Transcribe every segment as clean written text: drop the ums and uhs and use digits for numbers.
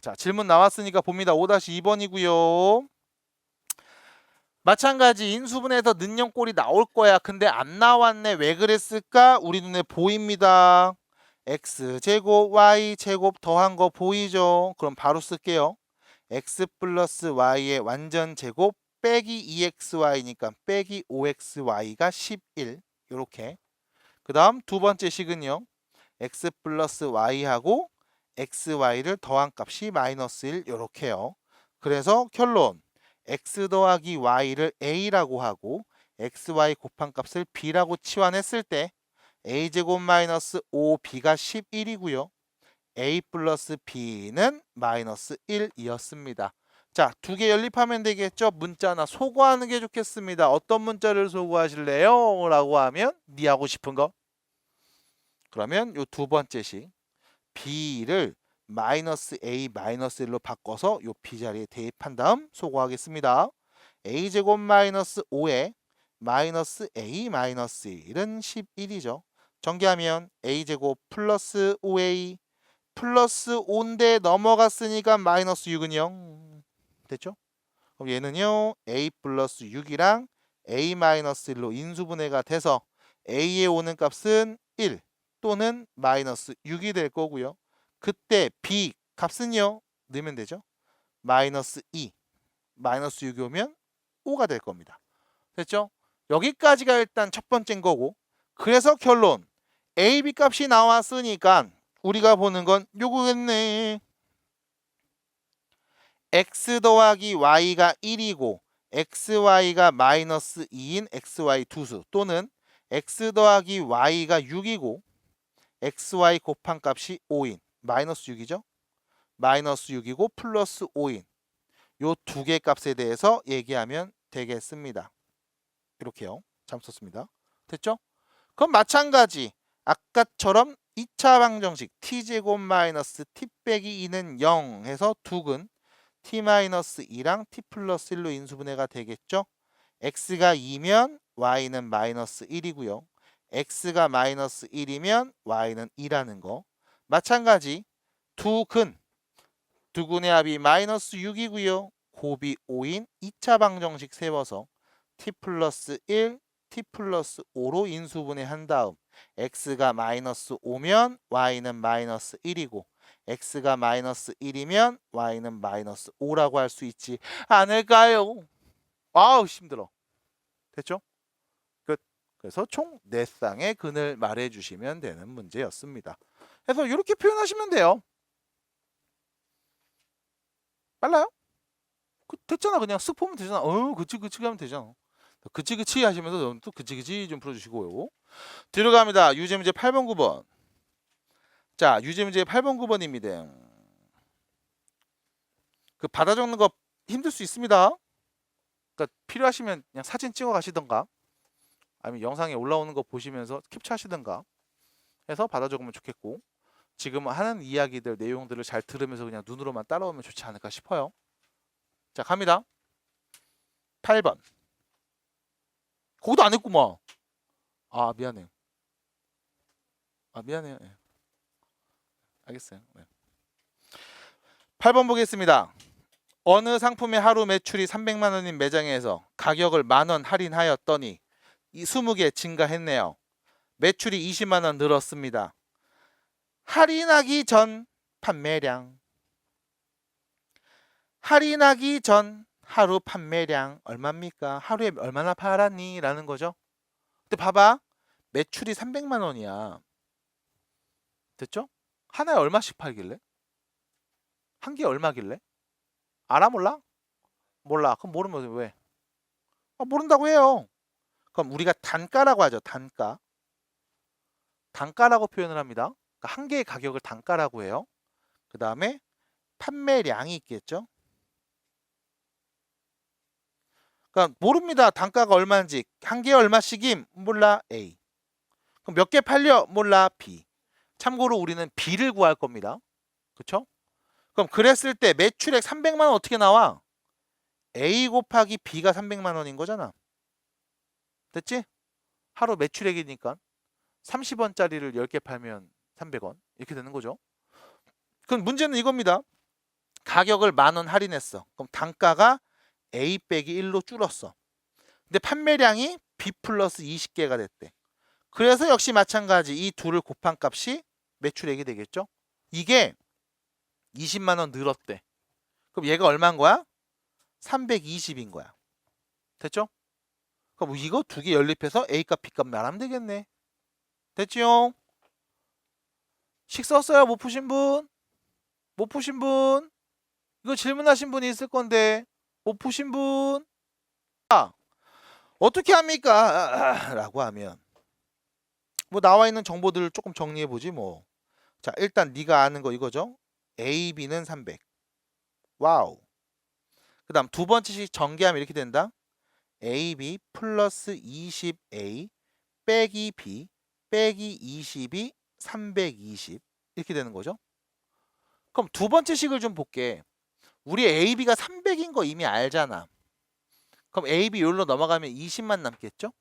자, 질문 나왔으니까 봅니다. 5-2번이고요. 마찬가지 인수분해에서 는영꼴이 나올 거야. 근데 안 나왔네. 왜 그랬을까? 우리 눈에 보입니다. x제곱 y제곱 더한 거 보이죠? 그럼 바로 쓸게요. x 플러스 y의 완전 제곱 빼기 2xy니까 빼기 5xy가 11 이렇게. 그 다음 두 번째 식은요. x 플러스 y하고 xy를 더한 값이 마이너스 1 이렇게요. 그래서 결론 x 더하기 y를 a라고 하고 xy 곱한 값을 b라고 치환했을 때 a제곱 마이너스 5b가 11이고요. a 플러스 b는 마이너스 1이었습니다. 자, 두 개 연립하면 되겠죠? 문자 하나 소거하는 게 좋겠습니다. 어떤 문자를 소거하실래요? 라고 하면 네 하고 싶은 거. 그러면 요 두 번째 식 b를 마이너스 a 마이너스 1로 바꿔서 요 b 자리에 대입한 다음 소거하겠습니다. a제곱 마이너스 5에 마이너스 a 마이너스 1은 11이죠. 전개하면 a제곱 플러스 5a 플러스 5인데 넘어갔으니까 마이너스 6은 0 됐죠? 그럼 얘는요 a 플러스 6이랑 a 마이너스 1로 인수분해가 돼서 a에 오는 값은 1 또는 마이너스 6이 될 거고요. 그때 b 값은요 넣으면 되죠. 마이너스 2 마이너스 6이 오면 5가 될 겁니다. 됐죠? 여기까지가 일단 첫 번째인 거고, 그래서 결론 a, b 값이 나왔으니까 우리가 보는 건 요거겠네. x 더하기 y가 1이고 xy가 마이너스 2인 xy 두수 또는 x 더하기 y가 6이고 xy 곱한 값이 5인 마이너스 6이죠. 마이너스 6이고 플러스 5인 요 두 개 값에 대해서 얘기하면 되겠습니다. 이렇게요. 잘 썼습니다. 됐죠? 그럼 마찬가지 아까처럼 2차 방정식 t제곱 마이너스 t 빼기 2는 0 해서 두근 t 마이너스 2랑 t 플러스 1로 인수분해가 되겠죠? x가 2면 y는 마이너스 1이고요. x가 마이너스 1이면 y는 2라는 거. 마찬가지 두근의 합이 마이너스 6이고요. 곱이 5인 2차 방정식 세워서 t 플러스 1, t 플러스 5로 인수분해 한 다음 x가 마이너스 5면 y는 마이너스 1이고 x가 마이너스 1이면 y는 마이너스 5라고 할 수 있지 않을까요? 아우 힘들어. 됐죠? 끝. 그래서 총 4쌍의 근을 말해주시면 되는 문제였습니다. 그래서 이렇게 표현하시면 돼요. 빨라요? 됐잖아. 그냥 쓱 보면 되잖아. 그치 하면 되잖아. 그치 하시면서 또 그치 좀 풀어주시고요. 뒤로 갑니다. 유제문제 8번 9번. 자, 유제문제 8번 9번입니다. 그 받아 적는 거 힘들 수 있습니다. 그러니까 필요하시면 그냥 사진 찍어 가시던가 아니면 영상에 올라오는 거 보시면서 캡처하시던가 해서 받아 적으면 좋겠고, 지금 하는 이야기들 내용들을 잘 들으면서 그냥 눈으로만 따라오면 좋지 않을까 싶어요. 자, 갑니다. 8번. 거기도 안 했구만. 아, 미안해요. 미안해요. 네. 알겠어요. 네. 8번 보겠습니다. 어느 상품의 하루 매출이 300만 원인 매장에서 가격을 10,000원 할인하였더니 이 20개 증가했네요. 매출이 20만 원 늘었습니다. 할인하기 전 판매량. 할인하기 전 하루 판매량 얼마입니까? 하루에 얼마나 팔았니? 라는 거죠. 근데 봐봐. 매출이 300만 원이야. 됐죠? 하나에 얼마씩 팔길래? 한 개에 얼마길래? 알아 몰라? 몰라. 그럼 모르면 왜? 모른다고 해요. 그럼 우리가 단가라고 하죠. 단가. 단가라고 표현을 합니다. 그러니까 한 개의 가격을 단가라고 해요. 그 다음에 판매량이 있겠죠. 그러니까 모릅니다. 단가가 얼마인지. 한 개에 얼마씩임? 몰라. A. 그럼 몇 개 팔려? 몰라. B. 참고로 우리는 B를 구할 겁니다. 그렇죠? 그럼 그랬을 때 매출액 300만 원 어떻게 나와? A 곱하기 B가 300만 원인 거잖아. 됐지? 하루 매출액이니까 30원짜리를 10개 팔면 300원 이렇게 되는 거죠. 그럼 문제는 이겁니다. 가격을 10,000원 할인했어. 그럼 단가가 A 빼기 1로 줄었어. 근데 판매량이 B 플러스 20개가 됐대. 그래서 역시 마찬가지 이 둘을 곱한 값이 매출액이 되겠죠. 이게 20만 원 늘었대. 그럼 얘가 얼마인 거야? 320인 거야. 됐죠? 그럼 이거 두 개 연립해서 A값 B값 말하면 되겠네. 됐지요? 식 썼어요? 못 푸신 분? 못 푸신 분? 이거 질문하신 분이 있을 건데 못 푸신 분? 어떻게 합니까? 라고 하면 뭐 나와 있는 정보들을 조금 정리해 보지 뭐. 자, 일단 네가 아는 거 이거죠. A, B는 300. 와우. 그 다음 두 번째 식 전개하면 이렇게 된다. AB 플러스 20A 빼기 B 빼기 20이 320 이렇게 되는 거죠. 그럼 두 번째 식을 좀 볼게. 우리 AB가 300인 거 이미 알잖아. 그럼 AB 여기로 넘어가면 20만 남겠죠?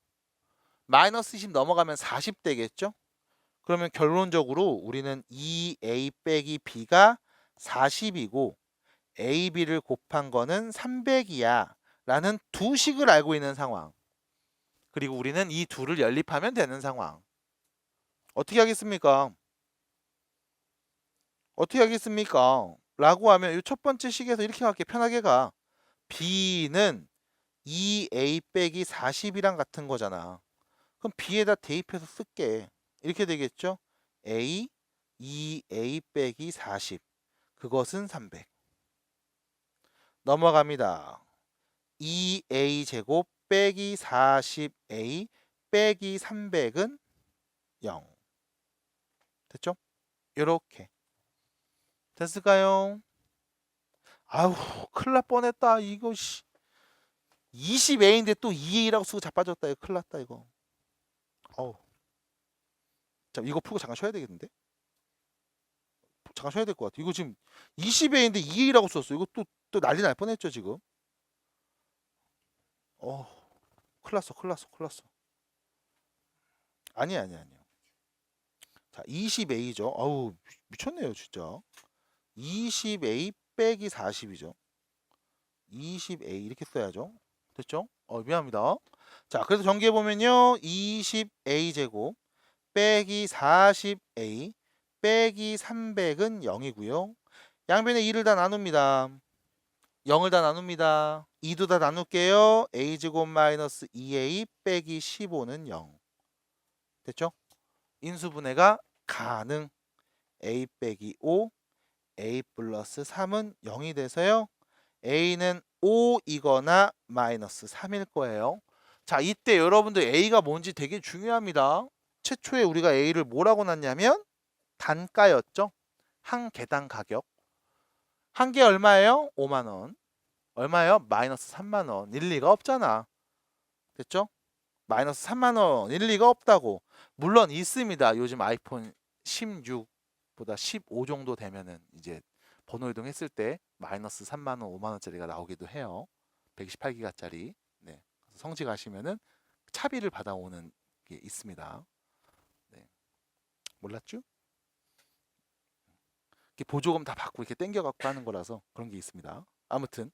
마이너스 20 넘어가면 40 되겠죠? 그러면 결론적으로 우리는 2A 빼기 B가 40이고 AB를 곱한 거는 300이야 라는 두 식을 알고 있는 상황. 그리고 우리는 이 둘을 연립하면 되는 상황. 어떻게 하겠습니까? 어떻게 하겠습니까? 라고 하면 이 첫 번째 식에서 이렇게 갈게. 편하게 가. B는 2A 빼기 40이랑 같은 거잖아. 그럼 B에다 대입해서 쓸게. 이렇게 되겠죠? A, 2A 빼기 40. 그것은 300. 넘어갑니다. 2A 제곱 빼기 40A 빼기 300은 0. 됐죠? 이렇게. 됐을까요? 아우, 큰일 날 뻔했다. 이거 20A인데 또 2A라고 쓰고 자빠졌다. 이거 큰일 났다 이거. 어우. 자, 이거 풀고 잠깐 쉬어야 되겠는데? 잠깐 쉬어야 될 것 같아. 이거 지금 20A인데 2A라고 썼어. 이거 또 난리 날 뻔했죠 지금. 큰일 났어, 큰일 났어, 큰일 났어. 아니야. 자, 20A죠. 아우, 미쳤네요 진짜. 20A 빼기 40이죠. 20A 이렇게 써야죠. 됐죠? 미안합니다. 자, 그래서 전개해보면요. 20A 제곱 빼기 40A 빼기 300은 0이고요. 양변에 2를 다 나눕니다. 0을 다 나눕니다. 2도 다 나눌게요. A 제곱 마이너스 2A 빼기 15는 0. 됐죠? 인수분해가 가능. A 빼기 5 A 플러스 3은 0이 돼서요. A는 5이거나 마이너스 3일 거예요. 자, 이때 여러분들 A가 뭔지 되게 중요합니다. 최초에 우리가 A를 뭐라고 놨냐면 단가였죠. 한 개당 가격. 한 개 얼마예요? 5만 원. 얼마예요? 마이너스 3만 원. 일리가 없잖아. 됐죠? 마이너스 3만 원. 일리가 없다고. 물론 있습니다. 요즘 아이폰 16보다 15 정도 되면은 이제 번호 이동했을 때 마이너스 3만 원, 5만 원짜리가 나오기도 해요. 128기가짜리. 네. 성지 가시면은 차비를 받아오는 게 있습니다. 네. 몰랐죠? 이렇게 보조금 다 받고 이렇게 땡겨 갖고 하는 거라서 그런 게 있습니다. 아무튼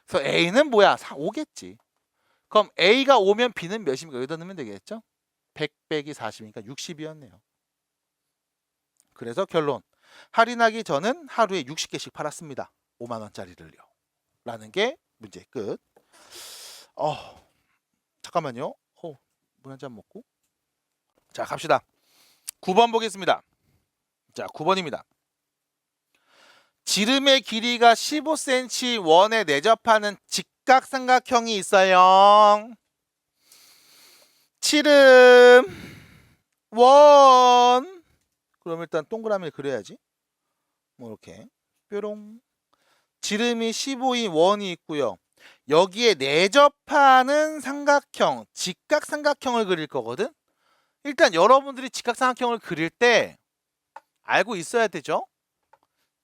그래서 A는 뭐야? 5겠지. 그럼 A가 5면 B는 몇입니까? 여기다 넣으면 되겠죠? 100 빼기 40이니까 60이었네요. 그래서 결론. 할인하기 전은 하루에 60개씩 팔았습니다. 5만 원짜리를요. 라는 게 문제 끝. 잠깐만요. 물 한 잔 먹고. 자, 갑시다. 9번 보겠습니다. 자, 9번입니다. 지름의 길이가 15cm 원에 내접하는 직각삼각형이 있어요. 지름 원. 그럼 일단 동그라미를 그려야지. 뭐 이렇게 뾰롱. 지름이 15인 원이 있고요. 여기에 내접하는 삼각형, 직각삼각형을 그릴 거거든. 일단 여러분들이 직각삼각형을 그릴 때 알고 있어야 되죠.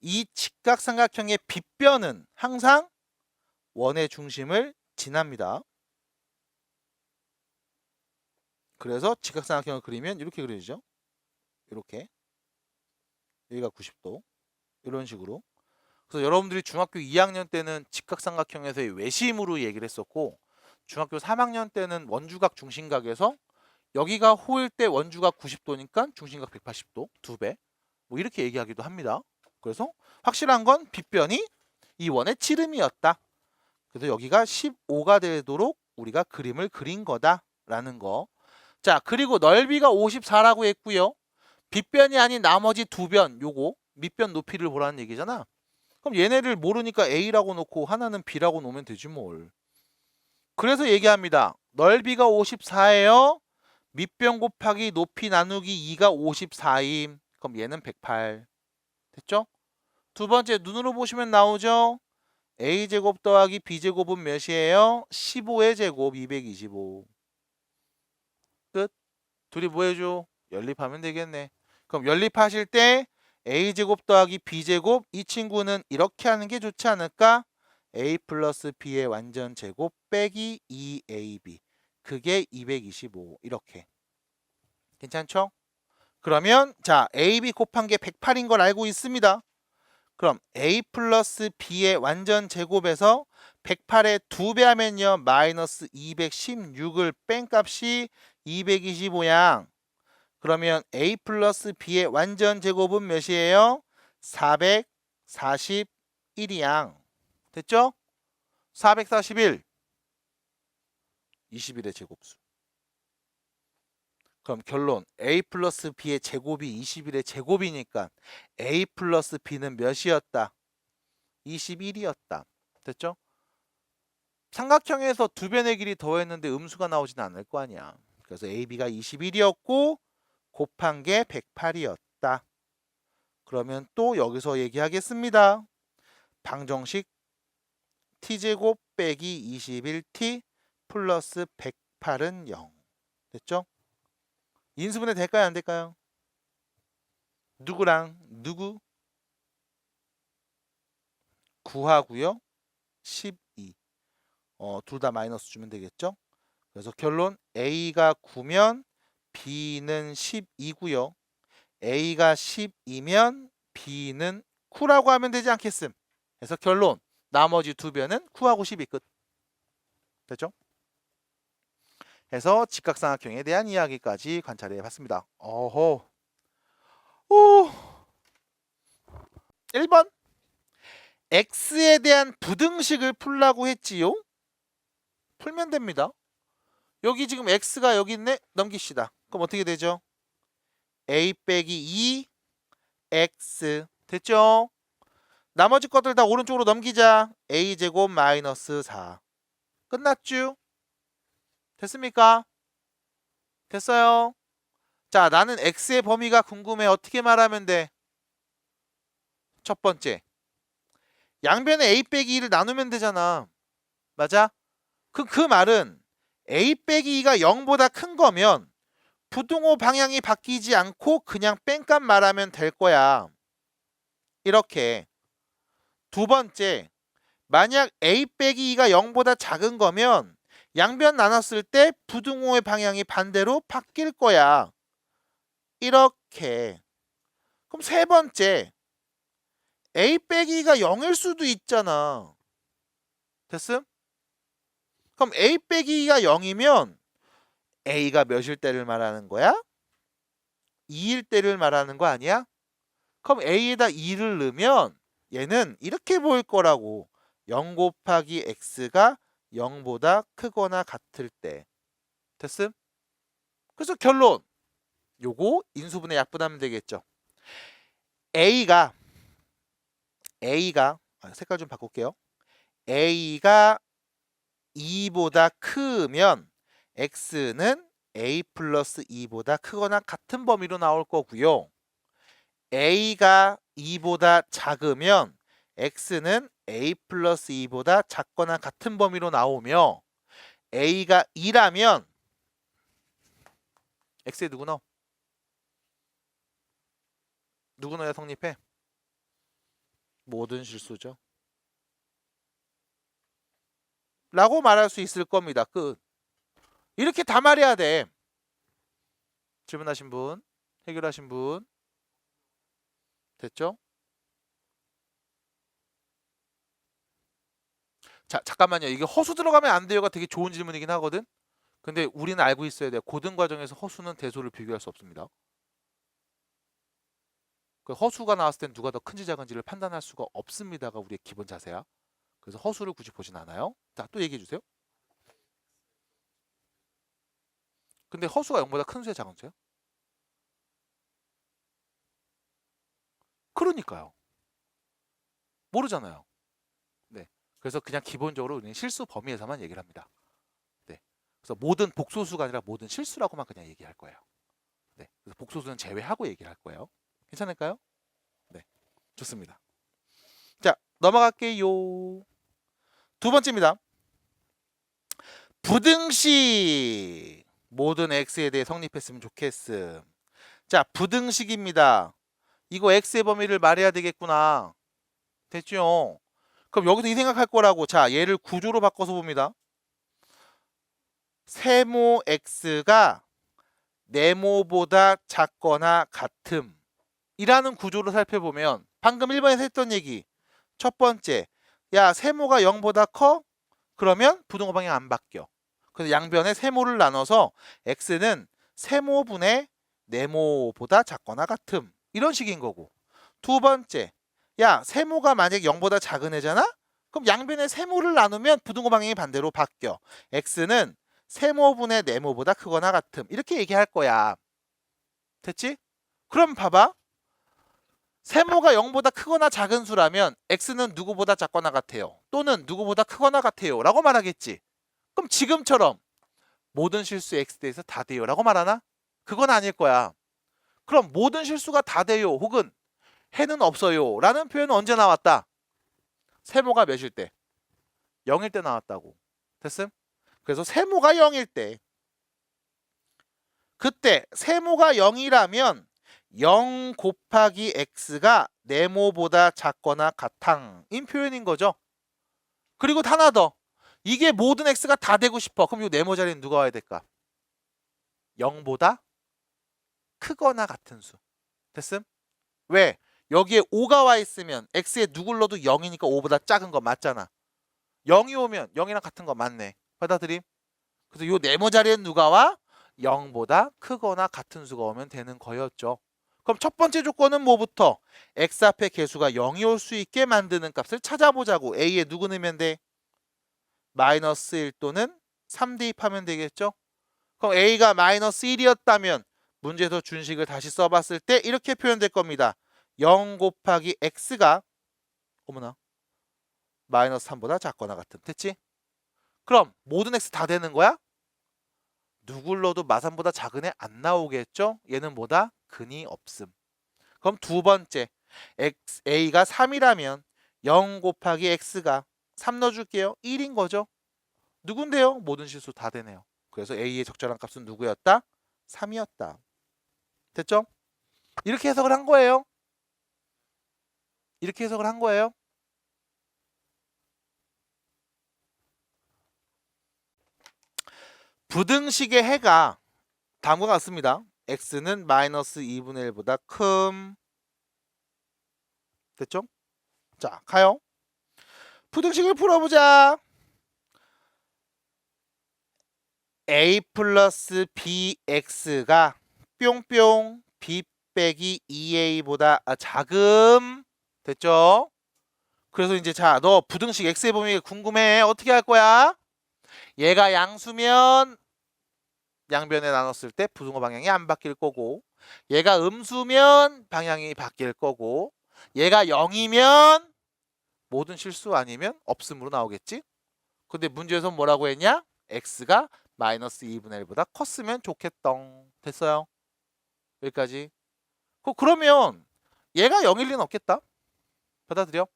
이 직각삼각형의 빗변은 항상 원의 중심을 지납니다. 그래서 직각삼각형을 그리면 이렇게 그려지죠. 이렇게. 여기가 90도. 이런 식으로. 그래서 여러분들이 중학교 2학년 때는 직각삼각형에서의 외심으로 얘기를 했었고 중학교 3학년 때는 원주각 중심각에서 여기가 호일 때 원주각 90도니까 중심각 180도 2배 뭐 이렇게 얘기하기도 합니다. 그래서 확실한 건 빗변이 이 원의 칠음이었다. 그래서 여기가 15가 되도록 우리가 그림을 그린 거다라는 거. 자, 그리고 넓이가 54라고 했고요. 빗변이 아닌 나머지 두 변, 요거 밑변 높이를 보라는 얘기잖아. 그럼 얘네를 모르니까 A라고 놓고 하나는 B라고 놓으면 되지 뭘. 그래서 얘기합니다. 넓이가 54예요. 밑변 곱하기 높이 나누기 2가 54임. 그럼 얘는 108. 됐죠? 두 번째 눈으로 보시면 나오죠? A제곱 더하기 B제곱은 몇이에요? 15의 제곱 225. 끝. 둘이 뭐 해줘? 연립하면 되겠네. 그럼 연립하실 때 A제곱 더하기 B제곱 이 친구는 이렇게 하는 게 좋지 않을까? A 플러스 B의 완전 제곱 빼기 2AB 그게 225 이렇게. 괜찮죠? 그러면 자 AB 곱한 게 108인 걸 알고 있습니다. 그럼 A 플러스 B의 완전 제곱에서 108의 2배 하면요 마이너스 216을 뺀 값이 225양. 그러면 A 플러스 B의 완전 제곱은 몇이에요? 441이양. 됐죠? 441 21의 제곱수. 그럼 결론 A 플러스 B의 제곱이 21의 제곱이니까 A 플러스 B는 몇이었다? 21이었다. 됐죠? 삼각형에서 두 변의 길이 더했는데 음수가 나오진 않을 거 아니야. 그래서 AB가 21이었고 곱한 게 108이었다. 그러면 또 여기서 얘기하겠습니다. 방정식 t제곱 빼기 21t 플러스 108은 0. 됐죠? 인수분해 될까요? 안 될까요? 누구랑 누구? 9하고요. 12. 둘 다 마이너스 주면 되겠죠? 그래서 결론 A가 9면 B는 12고요. A가 12면 B는 9라고 하면 되지 않겠음. 그래서 결론 나머지 두 변은 9하고 12 끝. 됐죠? 해서 직각삼각형에 대한 이야기까지 관찰해 봤습니다. 어허. 오. 1번 X에 대한 부등식을 풀라고 했지요. 풀면 됩니다. 여기 지금 X가 여기 있네. 넘기시다. 그럼 어떻게 되죠? A 빼기 2 X 됐죠? 나머지 것들 다 오른쪽으로 넘기자. A제곱 마이너스 4 끝났죠? 됐습니까? 됐어요. 자, 나는 X의 범위가 궁금해. 어떻게 말하면 돼? 첫 번째 양변에 A 빼기 2를 나누면 되잖아. 맞아? 그 말은 A 빼기 2가 0보다 큰 거면 부등호 방향이 바뀌지 않고 그냥 뺀값 말하면 될 거야. 이렇게. 두 번째, 만약 A 빼기 2가 0보다 작은 거면 양변 나눴을 때 부등호의 방향이 반대로 바뀔 거야. 이렇게. 그럼 세 번째, A 빼기 2가 0일 수도 있잖아. 됐음? 그럼 A 빼기 2가 0이면 A가 몇일 때를 말하는 거야? 2일 때를 말하는 거 아니야? 그럼 A에다 2를 넣으면 얘는 이렇게 보일 거라고. 0 곱하기 X가 0보다 크거나 같을 때. 됐음? 그래서 결론. 요거 인수분해 약분하면 되겠죠. A가 색깔 좀 바꿀게요. A가 2보다 크면 X는 A 플러스 2보다 크거나 같은 범위로 나올 거고요. A가 2보다 작으면 X는 A 플러스 2보다 작거나 같은 범위로 나오며 A가 2라면 X에 누구 넣어? 누구 넣어야 성립해? 모든 실수죠. 라고 말할 수 있을 겁니다. 끝. 이렇게 다 말해야 돼. 질문하신 분, 해결하신 분 됐죠? 자, 잠깐만요. 이게 허수 들어가면 안 돼요가 되게 좋은 질문이긴 하거든. 근데 우리는 알고 있어야 돼요. 고등 과정에서 허수는 대소를 비교할 수 없습니다. 그 허수가 나왔을 땐 누가 더 큰지 작은지를 판단할 수가 없습니다가 우리의 기본 자세야. 그래서 허수를 굳이 보진 않아요. 자, 또 얘기해 주세요. 근데 허수가 0보다 큰 수야 작은 수야? 그러니까요. 모르잖아요. 네. 그래서 그냥 기본적으로 우리는 실수 범위에서만 얘기를 합니다. 네. 그래서 모든 복소수가 아니라 모든 실수라고만 그냥 얘기할 거예요. 네. 그래서 복소수는 제외하고 얘기를 할 거예요. 괜찮을까요? 네. 좋습니다. 자, 넘어갈게요. 두 번째입니다. 부등식. 모든 x에 대해 성립했으면 좋겠음. 자, 부등식입니다. 이거 x의 범위를 말해야 되겠구나. 됐죠? 그럼 여기서 이 생각할 거라고. 자, 얘를 구조로 바꿔서 봅니다. 세모 x가 네모보다 작거나 같음 이라는 구조로 살펴보면 방금 1번에서 했던 얘기. 첫 번째, 야, 세모가 0보다 커? 그러면 부등호 방향 안 바뀌어. 그래서 양변에 세모를 나눠서 x는 세모분의 네모보다 작거나 같음 이런 식인 거고. 두 번째, 야, 세모가 만약에 0보다 작은 애잖아? 그럼 양변에 세모를 나누면 부등호 방향이 반대로 바뀌어. x는 세모분의 네모보다 크거나 같음 이렇게 얘기할 거야. 됐지? 그럼 봐봐. 세모가 0보다 크거나 작은 수라면 x는 누구보다 작거나 같아요. 또는 누구보다 크거나 같아요. 라고 말하겠지. 그럼 지금처럼 모든 실수 x에 대해서 다 돼요. 라고 말하나? 그건 아닐 거야. 그럼 모든 실수가 다 돼요. 혹은 해는 없어요. 라는 표현은 언제 나왔다? 세모가 몇일 때? 0일 때 나왔다고. 됐음? 그래서 세모가 0일 때 그때 세모가 0이라면 0 곱하기 x가 네모보다 작거나 같앙인 표현인 거죠. 그리고 하나 더. 이게 모든 x가 다 되고 싶어. 그럼 이 네모 자리는 누가 와야 될까? 0보다 크거나 같은 수. 됐음? 왜? 여기에 5가 와 있으면 x에 누굴 넣어도 0이니까 5보다 작은 거 맞잖아. 0이 오면 0이랑 같은 거 맞네. 받아들임? 그래서 이 네모 자리엔 누가 와? 0보다 크거나 같은 수가 오면 되는 거였죠. 그럼 첫 번째 조건은 뭐부터? x 앞에 개수가 0이 올 수 있게 만드는 값을 찾아보자고. a에 누구 넣으면 돼? 마이너스 1 또는 3 대입하면 되겠죠? 그럼 a가 마이너스 1이었다면 문제에서 준식을 다시 써봤을 때 이렇게 표현될 겁니다. 0 곱하기 x가 어머나 마이너스 3보다 작거나 같음. 됐지? 그럼 모든 x 다 되는 거야? 누굴 넣어도 마산보다 작은 애 안 나오겠죠? 얘는 뭐다? 근이 없음. 그럼 두 번째 a가 3이라면 0 곱하기 x가 3 넣어줄게요. 1인 거죠? 누군데요? 모든 실수 다 되네요. 그래서 a의 적절한 값은 누구였다? 3이었다. 됐죠? 이렇게 해석을 한 거예요. 이렇게 해석을 한 거예요. 부등식의 해가 다음과 같습니다. x는 마이너스 2분의 1보다 큼. 됐죠? 자, 가요. 부등식을 풀어보자. a 플러스 bx가 뿅뿅 b 빼기 2a보다 작음. 됐죠? 그래서 이제 자, 너 부등식 x의 범위 궁금해. 어떻게 할 거야? 얘가 양수면 양변에 나눴을 때 부등호 방향이 안 바뀔 거고, 얘가 음수면 방향이 바뀔 거고, 얘가 0이면 모든 실수 아니면 없음으로 나오겠지? 근데 문제에서 뭐라고 했냐? x가 마이너스 2분의 1보다 컸으면 좋겠덩. 됐어요? 여기까지. 그러면 얘가 0일 리는 없겠다. 받아들여?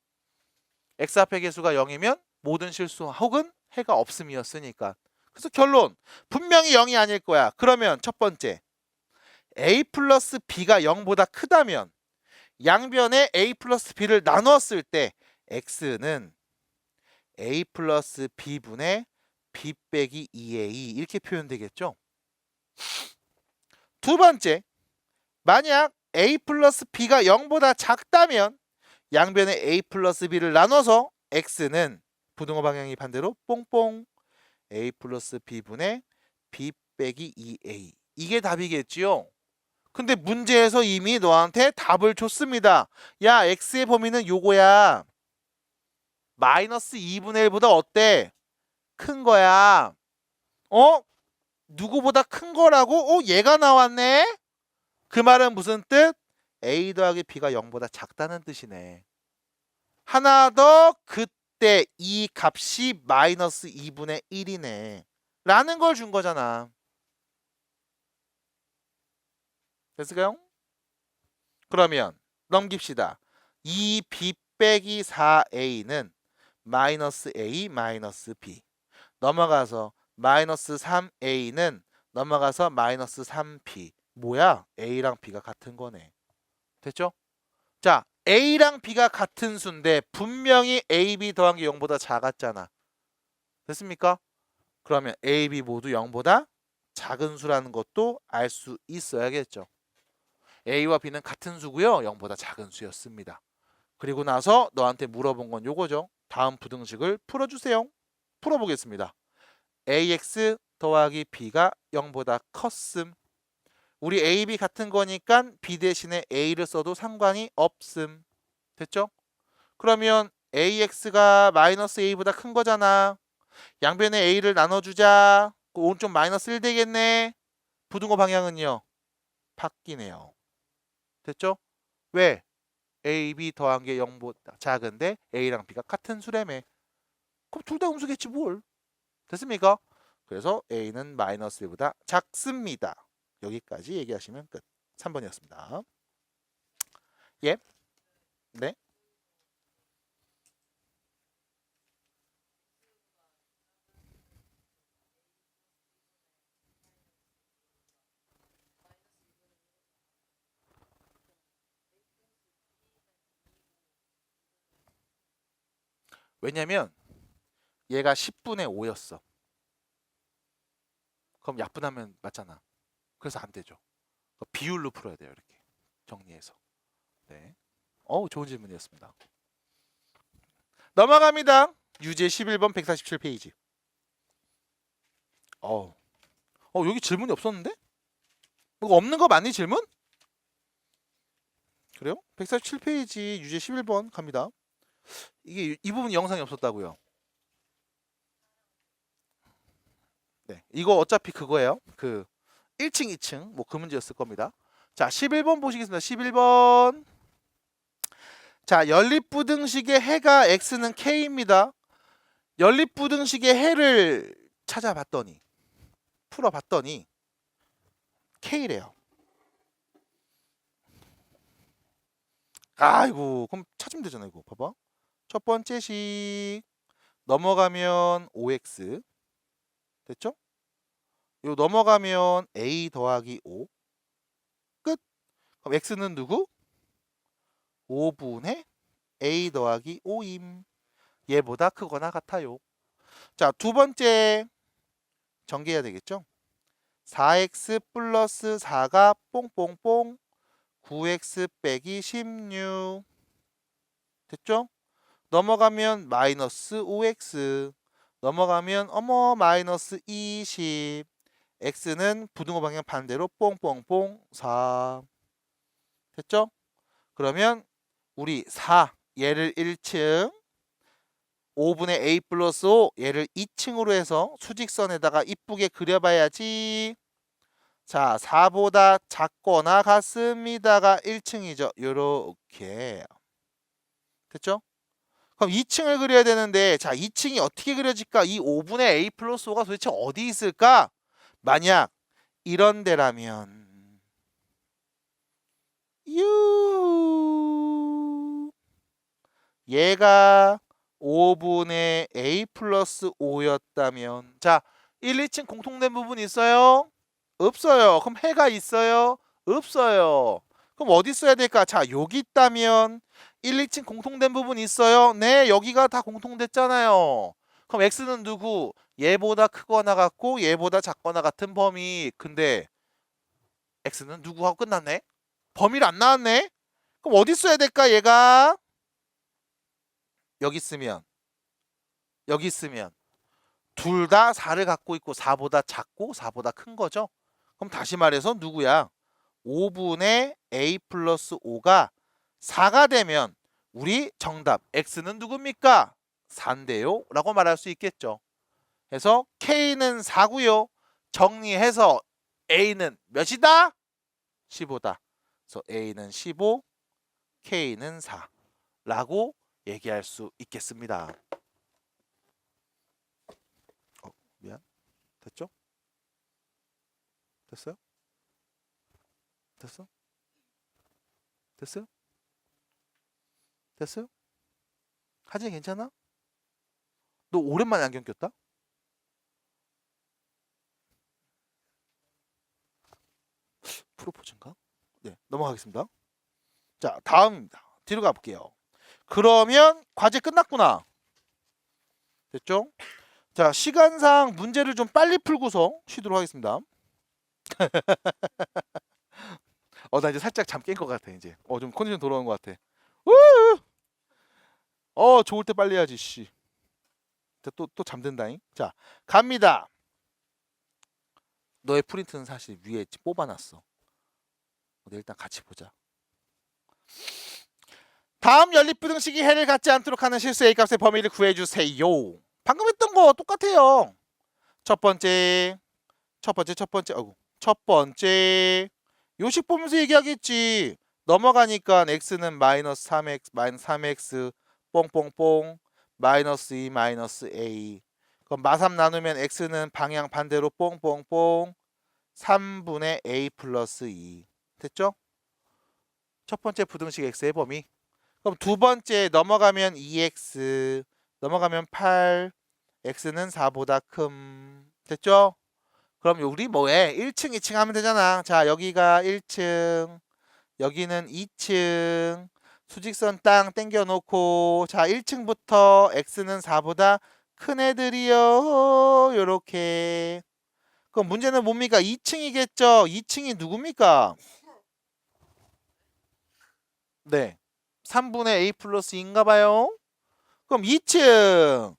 x 앞의 개수가 0이면 모든 실수 혹은 해가 없음이었으니까. 그래서 결론 분명히 0이 아닐 거야. 그러면 첫 번째 a 플러스 b가 0보다 크다면 양변에 a 플러스 b를 나누었을 때 x는 a 플러스 b분의 b 빼기 2a 이렇게 표현되겠죠. 두 번째, 만약 a 플러스 b가 0보다 작다면 양변에 a 플러스 b를 나눠서 x는 부등호 방향이 반대로 뽕뽕 a 플러스 b분의 b 빼기 2a. 이게 답이겠지요. 근데 문제에서 이미 너한테 답을 줬습니다. 야, x의 범위는 요거야. 마이너스 2분의 1보다 어때? 큰 거야. 어? 누구보다 큰 거라고? 얘가 나왔네? 그 말은 무슨 뜻? a 더하기 b가 0보다 작다는 뜻이네. 하나 더, 그때 이 값이 마이너스 2분의 1이네. 라는 걸 준 거잖아. 됐을까요? 그러면 넘깁시다. 2b 빼기 4a는 마이너스 a 마이너스 b. 넘어가서 마이너스 3a는 넘어가서 마이너스 3b. 뭐야? a랑 b가 같은 거네. 됐죠? 자, a랑 b가 같은 수인데 분명히 ab 더한 게 0보다 작았잖아. 됐습니까? 그러면 a, b 모두 0보다 작은 수라는 것도 알 수 있어야겠죠. a와 b는 같은 수고요. 0보다 작은 수였습니다. 그리고 나서 너한테 물어본 건 요거죠. 다음 부등식을 풀어주세요. 풀어보겠습니다. ax 더하기 b가 0보다 컸음. 우리 a, b 같은 거니까 b 대신에 a를 써도 상관이 없음. 됐죠? 그러면 ax가 마이너스 a보다 큰 거잖아. 양변에 a를 나눠주자. 그 오른쪽 마이너스 1 되겠네. 부등호 방향은요. 바뀌네요. 됐죠? 왜? a, b 더한 게 0보다 작은데 a랑 b가 같은 수라며. 그럼 둘 다 음수겠지 뭘. 됐습니까? 그래서 a는 마이너스 1보다 작습니다. 여기까지 얘기하시면 끝. 3번이었습니다. 예? 네? 왜냐면 얘가 10분의 5였어. 그럼 약분하면 맞잖아. 그래서 안 되죠. 비율로 풀어야 돼요. 이렇게 정리해서. 네. 좋은 질문이었습니다. 넘어갑니다. 유제 11번 147페이지. 여기 질문이 없었는데? 뭐 없는 거 맞니 질문? 그래요? 147페이지 유제 11번 갑니다. 이게 이 부분 영상이 없었다고요. 네, 이거 어차피 그거예요. 그 1층, 2층 뭐 그 문제였을 겁니다. 자, 11번 보시겠습니다. 11번. 자, 연립부등식의 해가 x는 k입니다. 연립부등식의 해를 찾아봤더니 풀어봤더니 k래요. 아이고, 그럼 찾으면 되잖아 이거. 봐봐. 첫 번째 식 넘어가면 5x 됐죠? 요 넘어가면 a 더하기 5 끝. 그럼 x는 누구? 5분의 a 더하기 5임. 얘보다 크거나 같아요. 자, 두 번째 전개해야 되겠죠? 4x 플러스 4가 뽕뽕뽕 9x 빼기 16 됐죠? 넘어가면 마이너스 5x 넘어가면 마이너스 20 x는 부등호 방향 반대로 뽕뽕뽕 4 됐죠? 그러면 우리 4 얘를 1층 5분의 a 플러스 5 얘를 2층으로 해서 수직선에다가 이쁘게 그려봐야지. 자, 4보다 작거나 같습니다가 1층이죠. 요렇게 됐죠? 그럼 2층을 그려야 되는데 자 2층이 어떻게 그려질까? 이 5분의 a 플러스 5가 도대체 어디 있을까? 만약 이런 데라면 얘가 5분의 a 플러스 5였다면 자 1, 2층 공통된 부분 있어요? 없어요. 그럼 해가 있어요? 없어요. 그럼 어디 써야 될까? 자 여기 있다면 1, 2층 공통된 부분 있어요? 네 여기가 다 공통됐잖아요. 그럼 x는 누구? 얘보다 크거나 같고 얘보다 작거나 같은 범위. 근데 x는 누구하고 끝났네? 범위를 안 나왔네? 그럼 어디 써야 될까 얘가? 여기 있으면 여기 있으면 둘 다 4를 갖고 있고 4보다 작고 4보다 큰 거죠. 그럼 다시 말해서 누구야? 5분의 a 플러스 5가 4가 되면 우리 정답 x는 누굽니까? 4인데요 라고 말할 수 있겠죠. 그래서 k는 4고요. 정리해서 a는 몇이다? 15다. 그래서 a는 15, k는 4 라고 얘기할 수 있겠습니다. 미안. 됐죠? 됐어요? 됐어? 됐어요? 됐어요? 하진이 괜찮아? 너 오랜만에 안경 꼈다? 프로포즈인가? 네, 넘어가겠습니다. 자, 다음입니다. 뒤로 가볼게요. 그러면 과제 끝났구나. 됐죠? 자, 시간상 문제를 좀 빨리 풀고서 쉬도록 하겠습니다. 나 이제 살짝 잠 깬 것 같아, 이제. 좀 컨디션 돌아오는 것 같아. 좋을 때 빨리 해야지, 씨. 또 잠든다잉. 자, 갑니다. 너의 프린트는 사실 위에 뽑아놨어. 일단 같이 보자. 다음 연립부등식이 해를 갖지 않도록 하는 실수 A값의 범위를 구해주세요. 방금 했던 거 똑같아요. 첫 번째. 요식 보면서 얘기하겠지. 넘어가니까 x는 마이너스 3x, 마이너스 3x, 뽕뽕뽕, 마이너스 2, 마이너스 a. 그럼 마3 나누면 x는 방향 반대로 뽕뽕뽕, 3분의 a 플러스 2. 됐죠? 첫 번째 부등식 x의 범위. 그럼 두 번째 넘어가면 2x, 넘어가면 8, x는 4보다 큼. 됐죠? 그럼 우리 뭐해? 1층, 2층 하면 되잖아. 자, 여기가 1층, 여기는 2층. 수직선 땅 땡겨 놓고, 자, 1층부터 x는 4보다 큰 애들이요. 요렇게. 그럼 문제는 뭡니까? 2층이겠죠? 2층이 누굽니까? 네. 3분의 a 플러스 2인가 봐요. 그럼 2층.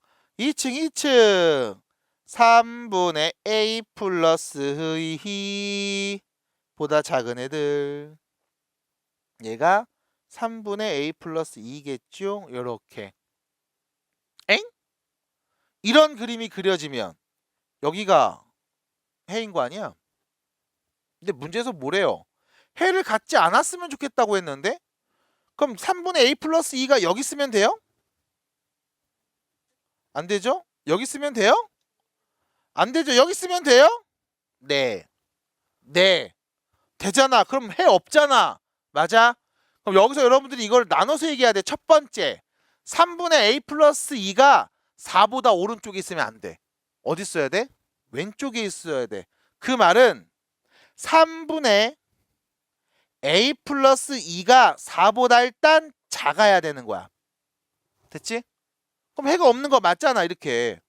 3분의 a 플러스 2 보다 작은 애들. 얘가 3분의 a 플러스 2겠죠? 요렇게. 엥? 이런 그림이 그려지면 여기가 해인 거 아니야? 근데 문제에서 뭐래요? 해를 갖지 않았으면 좋겠다고 했는데 그럼 3분의 a 플러스 2가 여기 쓰면 돼요? 안 되죠? 여기 쓰면 돼요? 안 되죠? 여기 쓰면 돼요? 네. 되잖아. 그럼 해 없잖아. 맞아? 그럼 여기서 여러분들이 이걸 나눠서 얘기해야 돼. 첫 번째, 3분의 a 플러스 2가 4보다 오른쪽에 있으면 안 돼. 어디 써야 돼? 왼쪽에 있어야 돼. 그 말은 3분의 a 플러스 2가 4보다 일단 작아야 되는 거야. 됐지? 그럼 해가 없는 거 맞잖아. 이렇게.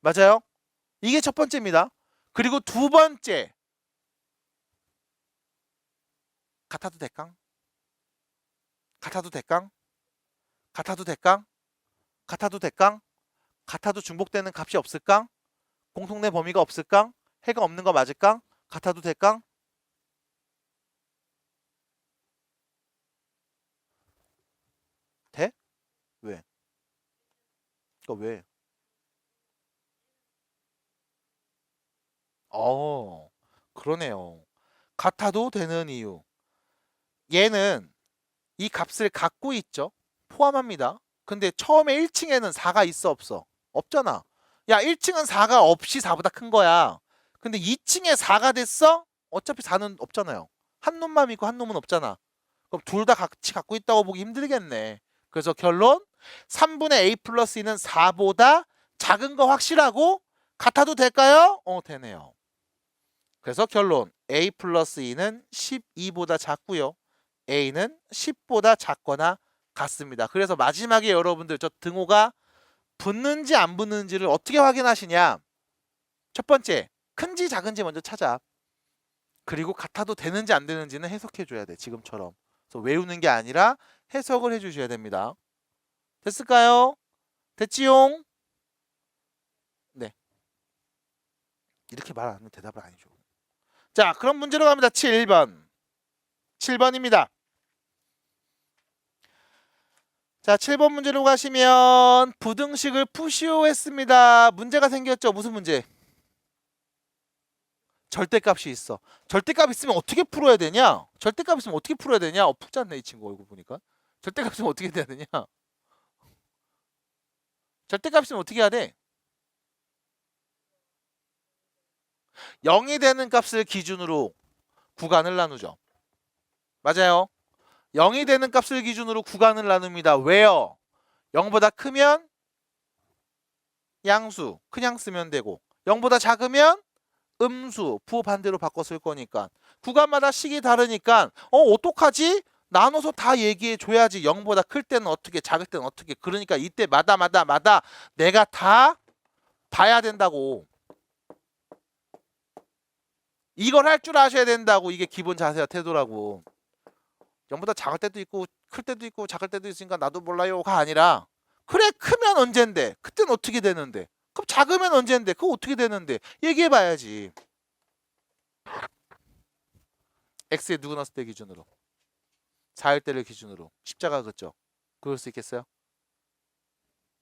맞아요? 이게 첫 번째입니다. 그리고 두 번째. 같아도 될까? 같아도 될까? 같아도 될까? 같아도 될까? 같아도 중복되는 값이 없을까? 공통된 범위가 없을까? 해가 없는 거 맞을까? 같아도 될까? 돼? 왜? 왜? 그러네요. 같아도 되는 이유. 얘는 이 값을 갖고 있죠. 포함합니다. 근데 처음에 1층에는 4가 있어 없어? 없잖아. 야, 1층은 4가 없이 4보다 큰 거야. 근데 2층에 4가 됐어? 어차피 4는 없잖아요. 한 놈만 있고 한 놈은 없잖아. 그럼 둘 다 같이 갖고 있다고 보기 힘들겠네. 그래서 결론 3분의 a 플러스 2는 4보다 작은 거 확실하고 같아도 될까요? 되네요. 그래서 결론 a 플러스 2는 12보다 작고요. a는 10보다 작거나 같습니다. 그래서 마지막에 여러분들 저 등호가 붙는지 안 붙는지를 어떻게 확인하시냐? 첫 번째, 큰지 작은지 먼저 찾아. 그리고 같아도 되는지 안 되는지는 해석해 줘야 돼. 지금처럼. 그래서 외우는 게 아니라 해석을 해 주셔야 됩니다. 됐을까요? 됐지용? 이렇게 말 안 하면 대답을 안 해줘. 자, 그럼 문제로 갑니다. 7번. 7번입니다. 자, 7번 문제로 가시면 부등식을 푸시오 했습니다. 문제가 생겼죠? 무슨 문제? 절대값이 있어. 절대값 있으면 어떻게 풀어야 되냐? 절대값 있으면 어떻게 풀어야 되냐? 푸지 않네, 이 친구 얼굴 보니까. 절대값 있으면 어떻게 해야 되냐? 절대값 있으면 어떻게 해야 돼? 0이 되는 값을 기준으로 구간을 나누죠. 맞아요. 0이 되는 값을 기준으로 구간을 나눕니다. 왜요? 0보다 크면 양수, 그냥 쓰면 되고 0보다 작으면 음수, 부호 반대로 바꿔 쓸 거니까 구간마다 식이 다르니까 어떡하지? 나눠서 다 얘기해 줘야지. 0보다 클 때는 어떻게, 작을 때는 어떻게. 그러니까 이때 마다 내가 다 봐야 된다고. 이걸 할 줄 아셔야 된다고. 이게 기본 자세와 태도라고. 0보다 작을 때도 있고 클 때도 있고 작을 때도 있으니까 나도 몰라요가 아니라 그래, 크면 언젠데, 그땐 어떻게 되는데, 그럼 작으면 언젠데, 그거 어떻게 되는데 얘기해 봐야지. x에 누구 넣었을 때 기준으로 4일 때를 기준으로 십자가 긋죠. 그럴 수 있겠어요?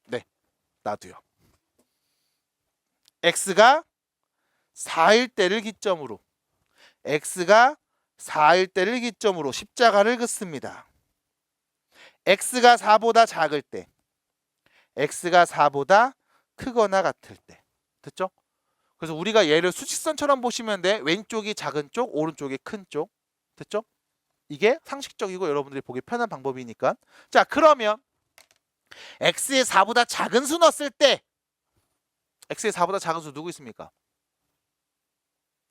네, 나도요. x가 4일 때를 기점으로 x가 4일 때를 기점으로 십자가를 긋습니다. x가 4보다 작을 때, x가 4보다 크거나 같을 때. 됐죠? 그래서 우리가 얘를 수직선처럼 보시면 돼. 왼쪽이 작은 쪽, 오른쪽이 큰 쪽. 됐죠? 이게 상식적이고 여러분들이 보기 편한 방법이니까. 자, 그러면 x의 4보다 작은 수 넣었을 때 x의 4보다 작은 수 누구 있습니까?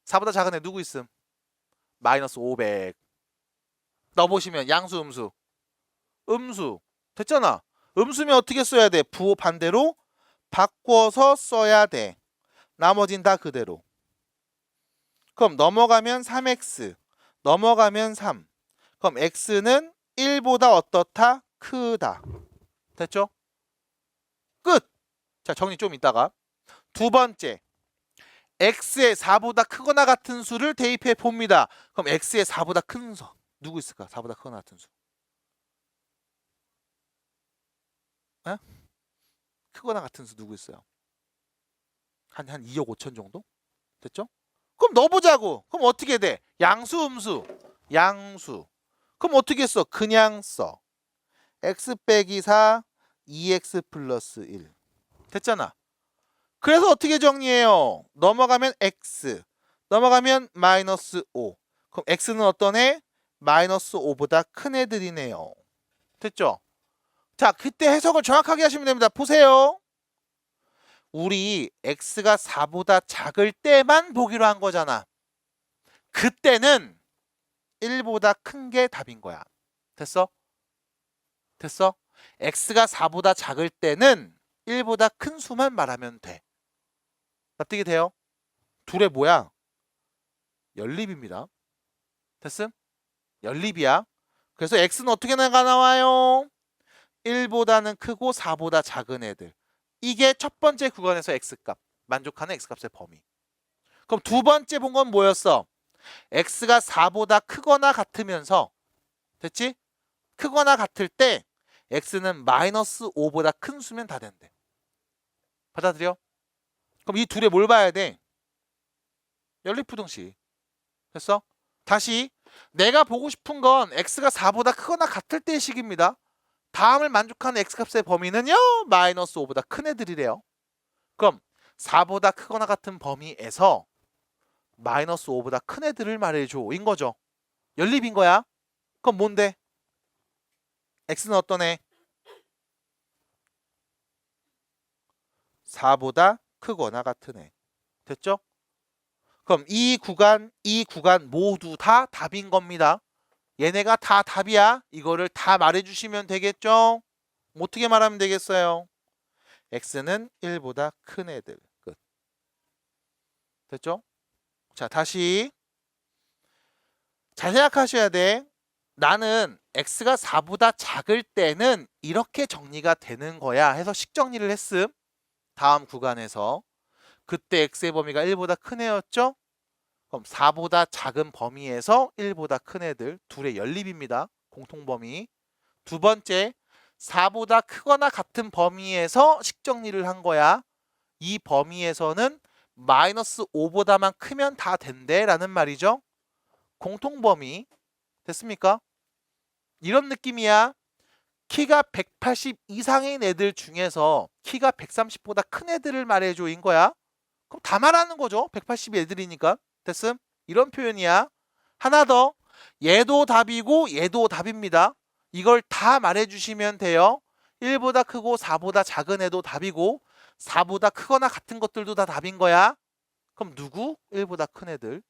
4보다 작은 애 누구 있음? 마이너스 500. 넣어보시면 양수, 음수. 음수. 됐잖아. 음수면 어떻게 써야 돼? 부호 반대로 바꿔서 써야 돼. 나머진 다 그대로. 그럼 넘어가면 3x, 넘어가면 3. 그럼 x는 1보다 어떻다? 크다. 됐죠? 끝! 자, 정리 좀 이따가. 두 번째, x의 4보다 크거나 같은 수를 대입해 봅니다. 그럼 x의 4보다 큰 수 누구 있을까? 4보다 크거나 같은 수. 에? 크거나 같은 수 누구 있어요? 한 2억 5천 정도? 됐죠? 그럼 넣어보자고. 그럼 어떻게 돼? 양수, 음수? 양수. 그럼 어떻게 써? 그냥 써. x 빼기 4, 2x 플러스 1. 됐잖아. 그래서 어떻게 정리해요? 넘어가면 x, 넘어가면 마이너스 5. 그럼 x는 어떤 애? 마이너스 5보다 큰 애들이네요. 됐죠? 자, 그때 해석을 정확하게 하시면 됩니다. 보세요. 우리 x가 4보다 작을 때만 보기로 한 거잖아. 그때는 1보다 큰 게 답인 거야. 됐어? 됐어? x가 4보다 작을 때는 1보다 큰 수만 말하면 돼. 납득이 돼요? 둘의 뭐야? 연립입니다. 됐음? 연립이야. 그래서 x는 어떻게 나와요? 1보다는 크고 4보다 작은 애들. 이게 첫 번째 구간에서 x값, 만족하는 x값의 범위. 그럼 두 번째 본 건 뭐였어? x가 4보다 크거나 같으면서, 됐지? 크거나 같을 때 x는 마이너스 5보다 큰 수면 다 된대. 받아들여? 그럼 이 둘에 뭘 봐야 돼? 연립부등식. 됐어? 다시 내가 보고 싶은 건 x가 4보다 크거나 같을 때의 식입니다. 다음을 만족하는 x값의 범위는요, 마이너스 5보다 큰 애들이래요. 그럼 4보다 크거나 같은 범위에서 마이너스 5보다 큰 애들을 말해줘 인 거죠. 연립인 거야. 그럼 뭔데? x는 어떤 애? 4보다 크거나 같은 애. 됐죠? 그럼 이 구간 모두 다 답인 겁니다. 얘네가 다 답이야. 이거를 다 말해주시면 되겠죠? 어떻게 말하면 되겠어요? x는 1보다 큰 애들. 끝. 됐죠? 자, 다시 잘 생각하셔야 돼. 나는 x가 4보다 작을 때는 이렇게 정리가 되는 거야 해서 식 정리를 했음. 다음 구간에서. 그때 x의 범위가 1보다 큰 애였죠? 그럼 4보다 작은 범위에서 1보다 큰 애들 둘의 연립입니다. 공통범위. 두 번째, 4보다 크거나 같은 범위에서 식정리를 한 거야. 이 범위에서는 마이너스 5보다만 크면 다 된대 라는 말이죠. 공통범위. 됐습니까? 이런 느낌이야. 키가 180 이상인 애들 중에서 키가 130보다 큰 애들을 말해줘인 거야. 그럼 다 말하는 거죠. 180 애들이니까. 됐음? 이런 표현이야. 하나 더. 얘도 답이고 얘도 답입니다. 이걸 다 말해주시면 돼요. 1보다 크고 4보다 작은 애도 답이고 4보다 크거나 같은 것들도 다 답인 거야. 그럼 누구? 1보다 큰 애들.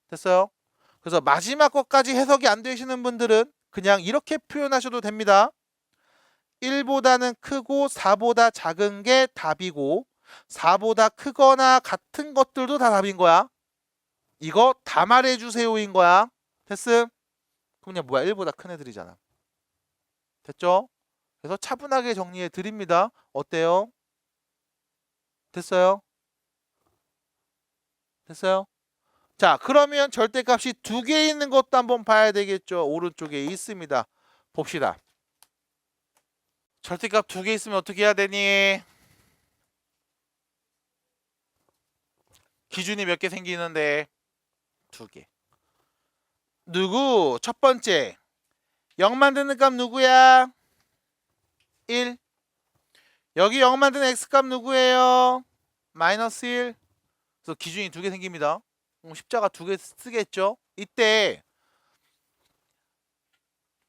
됐어요? 그래서 마지막 것까지 해석이 안 되시는 분들은 그냥 이렇게 표현하셔도 됩니다. 1보다는 크고 4보다 작은 게 답이고 4보다 크거나 같은 것들도 다 답인 거야. 이거 다 말해주세요인 거야. 됐음? 그럼 그냥 뭐야? 1보다 큰 애들이잖아. 됐죠? 그래서 차분하게 정리해 드립니다. 어때요? 됐어요? 됐어요? 자, 그러면 절대값이 두 개 있는 것도 한번 봐야 되겠죠. 오른쪽에 있습니다. 봅시다. 절대값 두 개 있으면 어떻게 해야 되니? 기준이 몇 개 생기는데? 두 개. 누구? 첫 번째. 0 만드는 값 누구야? 1. 여기 0 만드는 x값 누구예요? 마이너스 1. 그래서 기준이 두 개 생깁니다. 십자가 두 개 쓰겠죠? 이때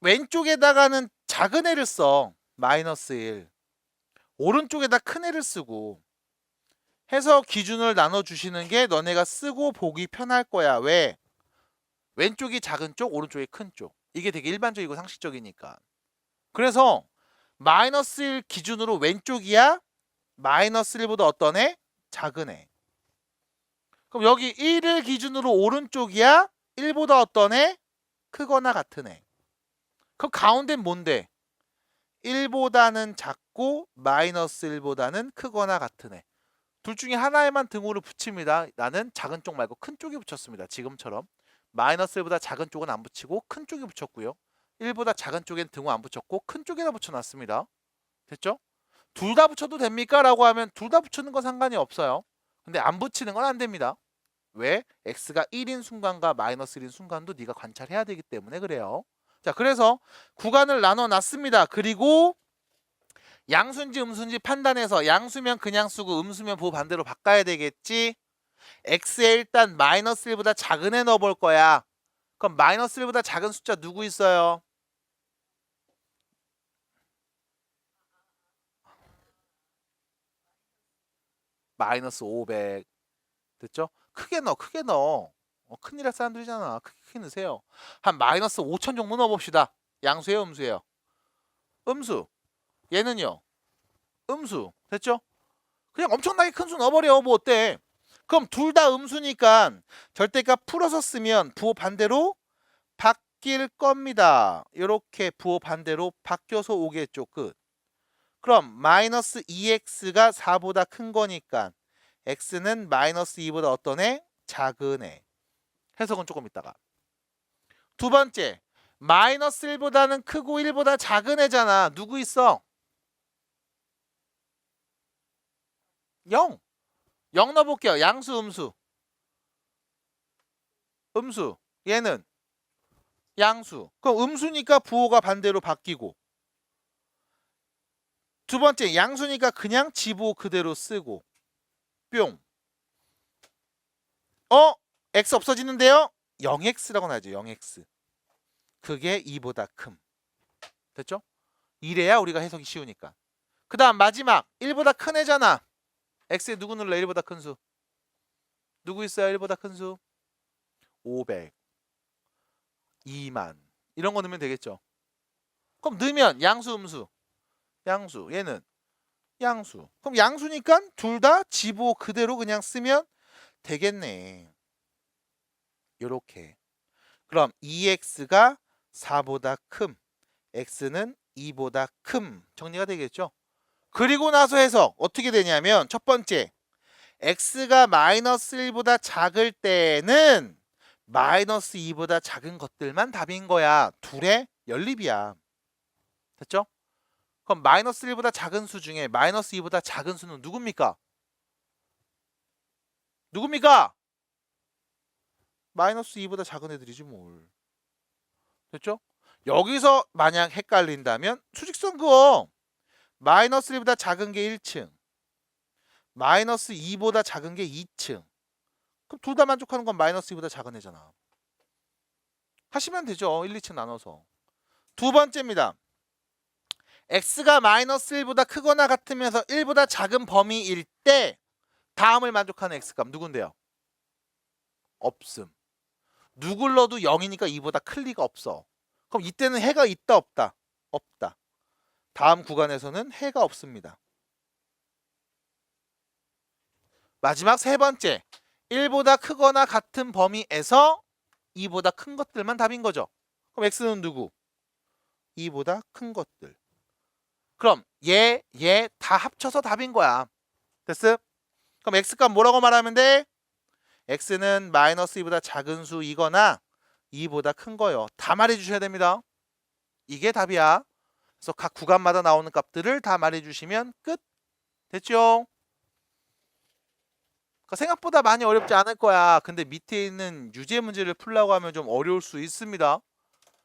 왼쪽에다가는 작은 애를 써. 마이너스 1. 오른쪽에다 큰 애를 쓰고 해서 기준을 나눠주시는 게 너네가 쓰고 보기 편할 거야. 왜? 왼쪽이 작은 쪽, 오른쪽이 큰 쪽. 이게 되게 일반적이고 상식적이니까. 그래서 마이너스 1 기준으로 왼쪽이야? 마이너스 1보다 어떤 애? 작은 애. 그럼 여기 1을 기준으로 오른쪽이야? 1보다 어떤 애? 크거나 같은 애. 그럼 가운데는 뭔데? 1보다는 작고 마이너스 1보다는 크거나 같은 애. 둘 중에 하나에만 등호를 붙입니다. 나는 작은 쪽 말고 큰 쪽에 붙였습니다. 지금처럼. 마이너스 1보다 작은 쪽은 안 붙이고 큰 쪽에 붙였고요. 1보다 작은 쪽엔 등호 안 붙였고 큰 쪽에다 붙여놨습니다. 됐죠? 둘 다 붙여도 됩니까? 라고 하면 둘 다 붙이는 건 상관이 없어요. 근데 안 붙이는 건 안 됩니다. 왜? x가 1인 순간과 마이너스 1인 순간도 네가 관찰해야 되기 때문에 그래요. 자, 그래서 구간을 나눠 놨습니다. 그리고 양수인지 음수인지 판단해서 양수면 그냥 쓰고 음수면 부호 반대로 바꿔야 되겠지. x에 일단 마이너스 1보다 작은 애 넣어볼 거야. 그럼 마이너스 1보다 작은 숫자 누구 있어요? 마이너스 500. 됐죠? 크게 넣어, 크게 넣어. 큰일 할 사람들이잖아. 크게 넣으세요. 한 마이너스 5천 정도 넣어봅시다. 양수예요, 음수예요? 음수. 얘는요? 음수. 됐죠? 그냥 엄청나게 큰 수 넣어버려. 뭐 어때? 그럼 둘 다 음수니까 절대값 풀어서 쓰면 부호 반대로 바뀔 겁니다. 이렇게 부호 반대로 바뀌어서 오겠죠. 끝. 그럼 마이너스 2x가 4보다 큰 거니까 x는 마이너스 2보다 어떤 애? 작은 애. 해석은 조금 있다가. 두 번째, 마이너스 1보다는 크고 1보다 작은 애잖아. 누구 있어? 0. 0 넣어볼게요. 양수, 음수. 음수. 얘는 양수. 그럼 음수니까 부호가 반대로 바뀌고. 두 번째, 양수니까 그냥 지부호 그대로 쓰고. 뿅. x 없어지는데요? 0x라고 나죠. 0x. 그게 2보다 큼. 됐죠? 이래야 우리가 해석이 쉬우니까. 그 다음 마지막 1보다 큰 애잖아. x에 누구 눌러? 1보다 큰 수. 누구 있어요? 1보다 큰 수. 500. 2만. 이런 거 넣으면 되겠죠. 그럼 넣으면 양수, 음수. 양수. 얘는 양수. 그럼 양수니까 둘 다 지부 그대로 그냥 쓰면 되겠네. 요렇게. 그럼 2x가 4보다 큼, x는 2보다 큼 정리가 되겠죠. 그리고 나서 해석 어떻게 되냐면 첫 번째, x가 마이너스 1보다 작을 때는 마이너스 2보다 작은 것들만 답인 거야. 둘의 연립이야. 됐죠? 그럼 마이너스 1보다 작은 수 중에 마이너스 2보다 작은 수는 누굽니까? 누굽니까? 마이너스 2보다 작은 애들이지 뭘. 됐죠? 여기서 만약 헷갈린다면 수직선 그어. 마이너스 1보다 작은 게 1층. 마이너스 2보다 작은 게 2층. 그럼 둘 다 만족하는 건 마이너스 2보다 작은 애잖아. 하시면 되죠. 1, 2층 나눠서. 두 번째입니다. x가 마이너스 1보다 크거나 같으면서 1보다 작은 범위일 때 다음을 만족하는 x값 누군데요? 없음. 누굴 넣어도 0이니까 2보다 클 리가 없어. 그럼 이때는 해가 있다 없다? 없다. 다음 구간에서는 해가 없습니다. 마지막 세 번째. 1보다 크거나 같은 범위에서 2보다 큰 것들만 답인 거죠. 그럼 x는 누구? 2보다 큰 것들. 그럼 얘 다 합쳐서 답인 거야. 됐어? 그럼 x값 뭐라고 말하면 돼? x는 마이너스 2보다 작은 수이거나 2보다 큰 거요. 다 말해주셔야 됩니다. 이게 답이야. 그래서 각 구간마다 나오는 값들을 다 말해주시면 끝. 됐죠? 그러니까 생각보다 많이 어렵지 않을 거야. 근데 밑에 있는 유제 문제를 풀려고 하면 좀 어려울 수 있습니다.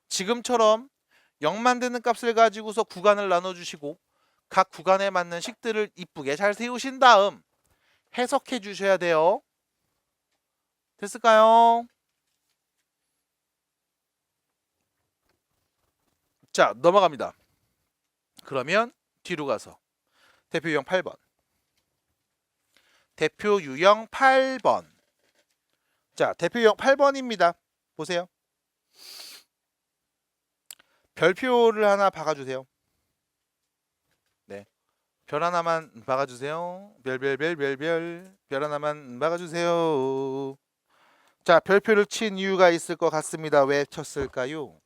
지금처럼 0 만드는 값을 가지고서 구간을 나눠주시고 각 구간에 맞는 식들을 이쁘게 잘 세우신 다음 해석해 주셔야 돼요. 됐을까요? 자, 넘어갑니다. 그러면 뒤로 가서 대표 유형 8번. 대표 유형 8번. 자, 대표 유형 8번입니다. 보세요. 별표를 하나 박아주세요. 네. 별 하나만 박아주세요. 별 하나만 박아주세요. 자, 별표를 친 이유가 있을 것 같습니다. 왜 쳤을까요?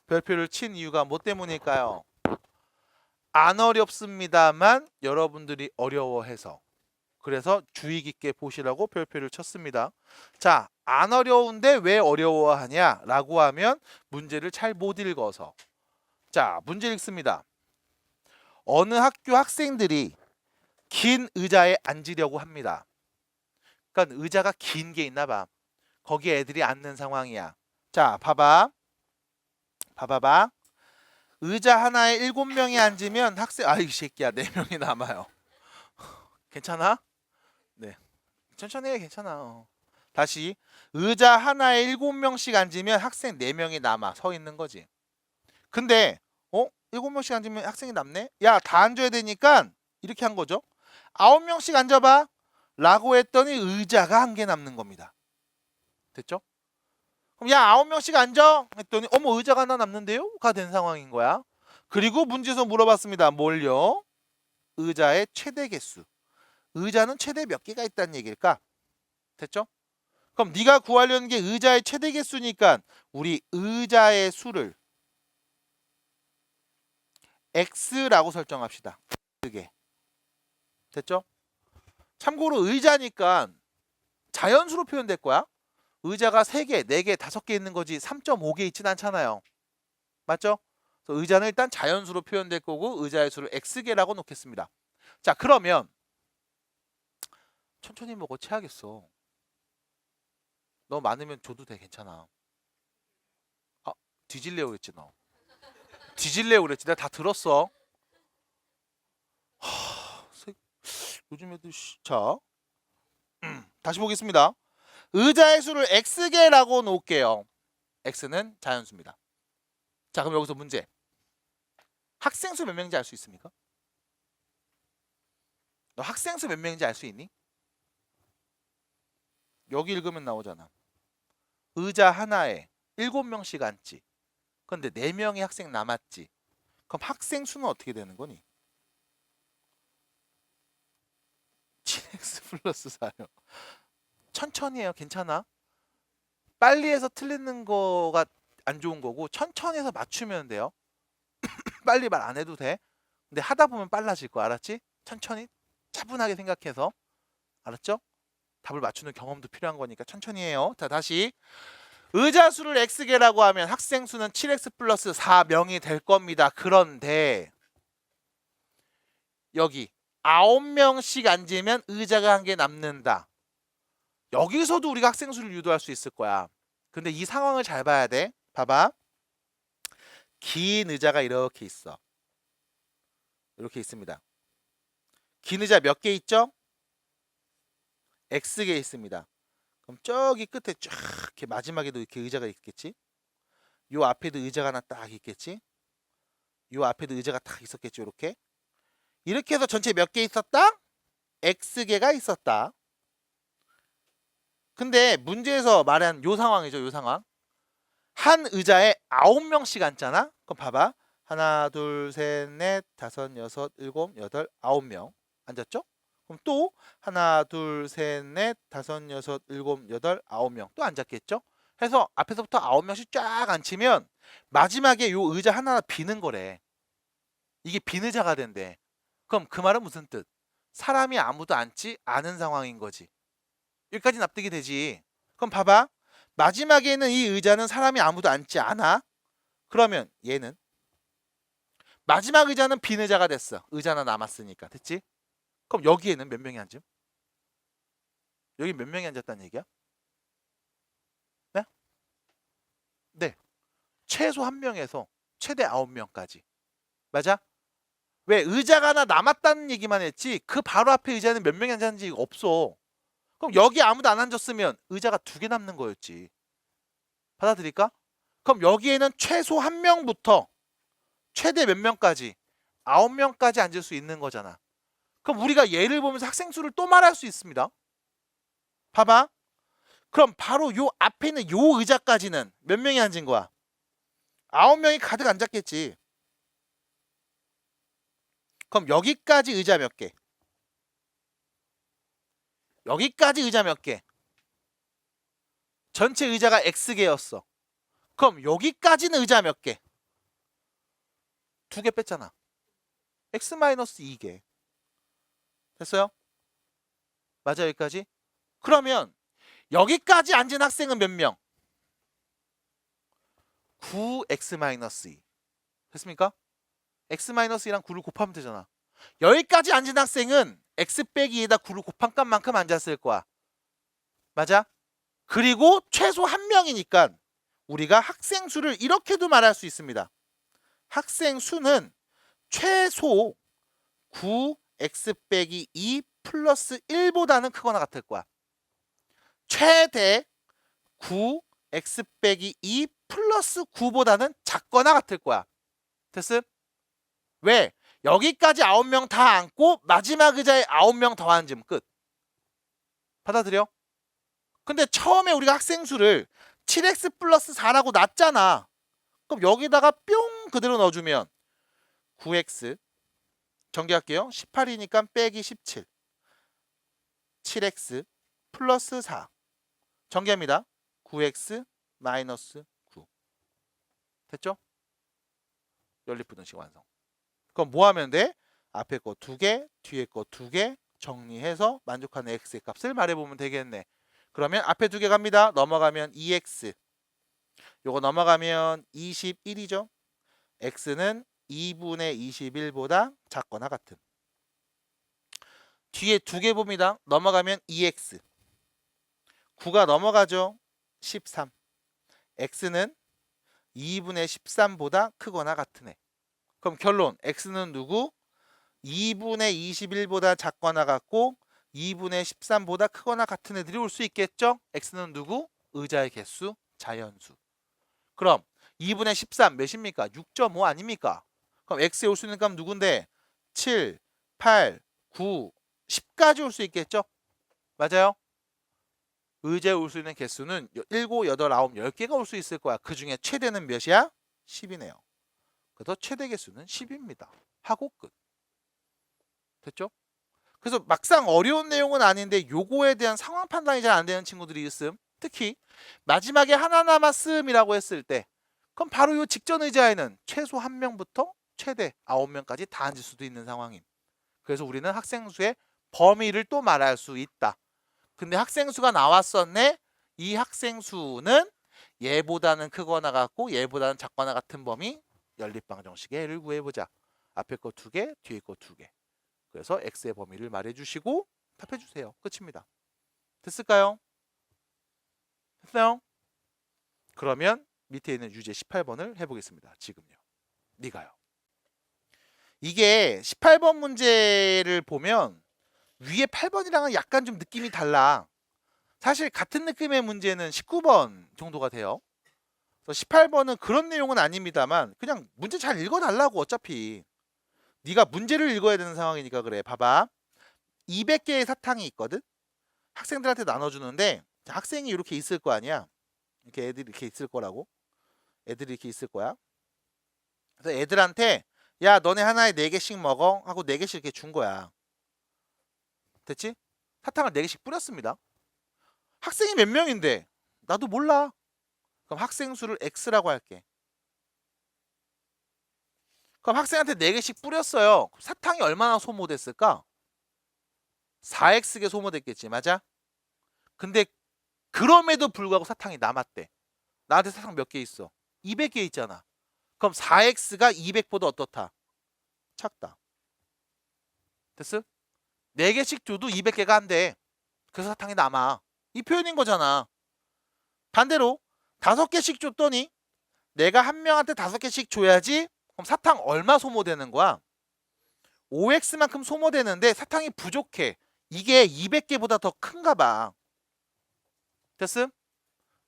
별표를 친 이유가 뭐 때문일까요? 안 어렵습니다만 여러분들이 어려워해서. 그래서 주의 깊게 보시라고 별표를 쳤습니다. 자, 안 어려운데 왜 어려워하냐? 라고 하면 문제를 잘 못 읽어서. 자, 문제 읽습니다. 어느 학교 학생들이 긴 의자에 앉으려고 합니다. 그러니까 의자가 긴 게 있나 봐. 거기에 애들이 앉는 상황이야. 자, 봐봐. 의자 하나에 7명이 앉으면 학생 아이 새끼야 4명이 남아요. 괜찮아? 네. 천천히 해. 괜찮아. 다시 의자 하나에 7명씩 앉으면 학생 4명이 남아 서 있는 거지. 근데 7명씩 앉으면 학생이 남네? 야, 다 앉아야 되니까 이렇게 한 거죠. 9명씩 앉아봐 라고 했더니 의자가 한 개 남는 겁니다. 됐죠? 그럼 야, 9명씩 앉아 했더니 어머 의자가 하나 남는데요? 가 된 상황인 거야. 그리고 문제에서 물어봤습니다. 뭘요? 의자의 최대 개수. 의자는 최대 몇 개가 있다는 얘기일까? 됐죠? 그럼 네가 구하려는 게 의자의 최대 개수니까 우리 의자의 수를 x라고 설정합시다. 그게 됐죠? 참고로 의자니까 자연수로 표현될 거야. 의자가 3개, 4개, 5개 있는 거지 3.5개 있진 않잖아요. 맞죠? 그래서 의자는 일단 자연수로 표현될 거고 의자의 수를 x개라고 놓겠습니다. 자, 그러면 천천히 먹어. 체하겠어. 너 많으면 줘도 돼. 괜찮아. 아, 뒤질래요 그랬지 너. 뒤질래요 그랬지. 내가 다 들었어. 요즘 애들 자 다시 보겠습니다. 의자의 수를 x개라고 놓을게요. x는 자연수입니다. 자, 그럼 여기서 문제. 학생 수 몇 명인지 알 수 있습니까? 너 학생 수 몇 명인지 알 수 있니? 여기 읽으면 나오잖아. 의자 하나에 7명씩 앉지. 근데 4명의 학생 남았지. 그럼 학생 수는 어떻게 되는 거니? 7x 플러스 4요. 천천히 해요. 괜찮아. 빨리 해서 틀리는 거가 안 좋은 거고 천천히 해서 맞추면 돼요. 빨리 말 안 해도 돼. 근데 하다 보면 빨라질 거 알았지? 천천히 차분하게 생각해서. 알았죠? 답을 맞추는 경험도 필요한 거니까 천천히 해요. 자, 다시 의자 수를 x개라고 하면 학생 수는 7x 플러스 4명이 될 겁니다. 그런데 여기 9명씩 앉으면 의자가 한 개 남는다. 여기서도 우리가 학생 수를 유도할 수 있을 거야. 근데 이 상황을 잘 봐야 돼. 봐봐. 긴 의자가 이렇게 있어. 이렇게 있습니다. 긴 의자 몇 개 있죠? X개 있습니다. 그럼 저기 끝에 쫙 이렇게 마지막에도 이렇게 의자가 있겠지? 요 앞에도 의자가 하나 딱 있겠지? 요 앞에도 의자가 딱 있었겠죠? 이렇게. 이렇게 해서 전체 몇 개 있었다? X개가 있었다. 근데 문제에서 말한 요 상황이죠. 요 상황. 한 의자에 9명씩 앉잖아? 그럼 봐봐. 하나, 둘, 셋, 넷, 다섯, 여섯, 일곱, 여덟, 9명 앉았죠? 그럼 또 하나, 둘, 셋, 넷, 다섯, 여섯, 일곱, 여덟, 9명 또 앉았겠죠? 해서 앞에서부터 9명씩 쫙 앉히면 마지막에 요 의자 하나 비는 거래. 이게 빈 의자가 된대. 그럼 그 말은 무슨 뜻? 사람이 아무도 앉지 않은 상황인 거지. 여기까지 납득이 되지. 그럼 봐봐. 마지막에는 이 의자는 사람이 아무도 앉지 않아. 그러면 얘는 마지막 의자는 빈 의자가 됐어. 의자 하나 남았으니까. 됐지? 그럼 여기에는 몇 명이 앉음? 여기 몇 명이 앉았다는 얘기야? 네? 네. 최소 1명에서 최대 9명까지. 맞아? 왜? 의자가 하나 남았다는 얘기만 했지 그 바로 앞에 의자는 몇 명이 앉았는지 없어. 그럼 여기 아무도 안 앉았으면 의자가 2개 남는 거였지. 받아들일까? 그럼 여기에는 최소 1명부터 최대 몇 명까지? 9명까지 앉을 수 있는 거잖아. 그럼 우리가 예를 보면서 학생 수를 또 말할 수 있습니다. 봐봐. 그럼 바로 요 앞에 있는 요 의자까지는 몇 명이 앉은 거야? 9명이 가득 앉았겠지. 그럼 여기까지 의자 몇 개? 여기까지 의자 몇 개? 전체 의자가 X개였어. 그럼 여기까지는 의자 몇 개? 2개 뺐잖아. X-2개. 됐어요? 맞아 여기까지? 그러면 여기까지 앉은 학생은 몇 명? 9x-2. 됐습니까? x-2랑 9를 곱하면 되잖아. 여기까지 앉은 학생은 x 빼기 2에다 9를 곱한 값만큼 앉았을 거야. 맞아? 그리고 최소 1명이니까 우리가 학생 수를 이렇게도 말할 수 있습니다. 학생 수는 최소 9x 빼기 2 플러스 1보다는 크거나 같을 거야. 최대 9x 빼기 2 플러스 9보다는 작거나 같을 거야. 됐음? 왜? 여기까지 9명 다 앉고 마지막 의자에 9명 더 앉으면 끝. 받아들여? 근데 처음에 우리가 학생 수를 7x 플러스 4라고 놨잖아. 그럼 여기다가 뿅 그대로 넣어주면 9x 정리할게요. 18이니까 빼기 17 7x 플러스 4 정리합니다. 9x 마이너스 9 됐죠? 연립분식 완성. 그럼 뭐 하면 돼? 앞에 거 2개, 뒤에 거 2개 정리해서 만족하는 x의 값을 말해보면 되겠네. 그러면 앞에 2개 갑니다. 넘어가면 2x 요거 넘어가면 21이죠. x는 2분의 21보다 작거나 같음. 뒤에 2개 봅니다. 넘어가면 2x 9가 넘어가죠. 13 x는 2분의 13보다 크거나 같은 애. 그럼 결론 x는 누구? 2분의 21보다 작거나 같고 2분의 13보다 크거나 같은 애들이 올 수 있겠죠? x는 누구? 의자의 개수, 자연수. 그럼 2분의 13 몇입니까? 6.5 아닙니까? 그럼 x에 올 수 있는 값 누군데? 7, 8, 9, 10까지 올 수 있겠죠? 맞아요? 의자에 올 수 있는 개수는 7, 8, 9, 10개가 올 수 있을 거야. 그 중에 최대는 몇이야? 10이네요. 그래서 최대 개수는 10입니다. 하고 끝. 됐죠? 그래서 막상 어려운 내용은 아닌데 요거에 대한 상황 판단이 잘 안 되는 친구들이 있음. 특히 마지막에 하나 남았음이라고 했을 때 그럼 바로 요 직전 의자에는 최소 1명부터 최대 9명까지 다 앉을 수도 있는 상황임. 그래서 우리는 학생 수의 범위를 또 말할 수 있다. 근데 학생수가 나왔었네. 이 학생수는 얘보다는 크거나 같고 얘보다는 작거나 같은 범위 연립방정식의 애를 구해보자. 앞에 거 2개, 뒤에 거 2개. 그래서 x의 범위를 말해주시고 답해주세요. 끝입니다. 됐을까요? 됐어요? 그러면 밑에 있는 유제 18번을 해보겠습니다. 지금요. 네가요. 이게 18번 문제를 보면 위에 8번이랑은 약간 좀 느낌이 달라. 사실 같은 느낌의 문제는 19번 정도가 돼요. 그래서 18번은 그런 내용은 아닙니다만 그냥 문제 잘 읽어달라고. 어차피 네가 문제를 읽어야 되는 상황이니까 그래. 봐봐. 200개의 사탕이 있거든. 학생들한테 나눠주는데 학생이 이렇게 있을 거 아니야. 이렇게 애들이 이렇게 있을 거라고. 애들이 이렇게 있을 거야. 그래서 애들한테 야 너네 하나에 4개씩 먹어 하고 4개씩 이렇게 준 거야. 됐지? 사탕을 4개씩 뿌렸습니다. 학생이 몇 명인데 나도 몰라. 그럼 학생 수를 x라고 할게. 그럼 학생한테 4개씩 뿌렸어요. 사탕이 얼마나 소모됐을까? 4x개 소모됐겠지. 맞아? 근데 그럼에도 불구하고 사탕이 남았대. 나한테 사탕 몇 개 있어? 200개 있잖아. 그럼 4x가 200보다 어떻다? 작다. 됐어? 4개씩 줘도 200개가 안 돼. 그래서 사탕이 남아. 이 표현인 거잖아. 반대로 5개씩 줬더니 내가 한 명한테 5개씩 줘야지. 그럼 사탕 얼마 소모되는 거야? 5x만큼 소모되는데 사탕이 부족해. 이게 200개보다 더 큰가 봐. 됐음?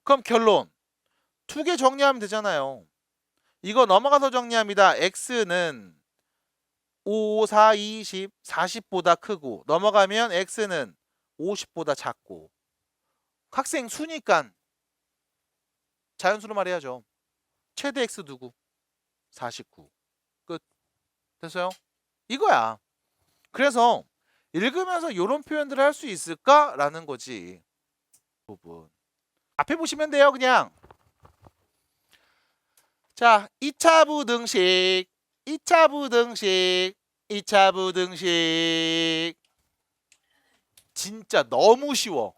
그럼 결론 2개 정리하면 되잖아요. 이거 넘어가서 정리합니다. x는 5, 4, 20, 40보다 크고 넘어가면 x는 50보다 작고 학생 수니까 자연수로 말해야죠. 최대 x 누구? 49. 끝. 됐어요? 이거야. 그래서 읽으면서 이런 표현들을 할 수 있을까라는 거지. 부분. 앞에 보시면 돼요. 그냥. 자, 2차 부등식. 2차 부등식. 2차 부등식. 진짜 너무 쉬워.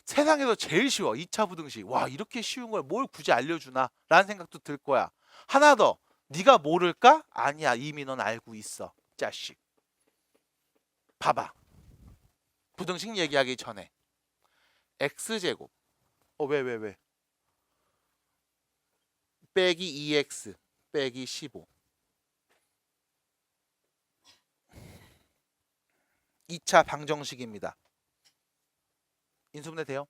세상에서 제일 쉬워. 2차 부등식. 와, 이렇게 쉬운 걸 뭘 굳이 알려주나? 라는 생각도 들 거야. 하나 더. 네가 모를까? 아니야. 이미 넌 알고 있어. 자식. 봐봐. 부등식 얘기하기 전에. x제곱. 왜? 빼기 2x 빼기 15. 2차 방정식입니다. 인수분해 돼요?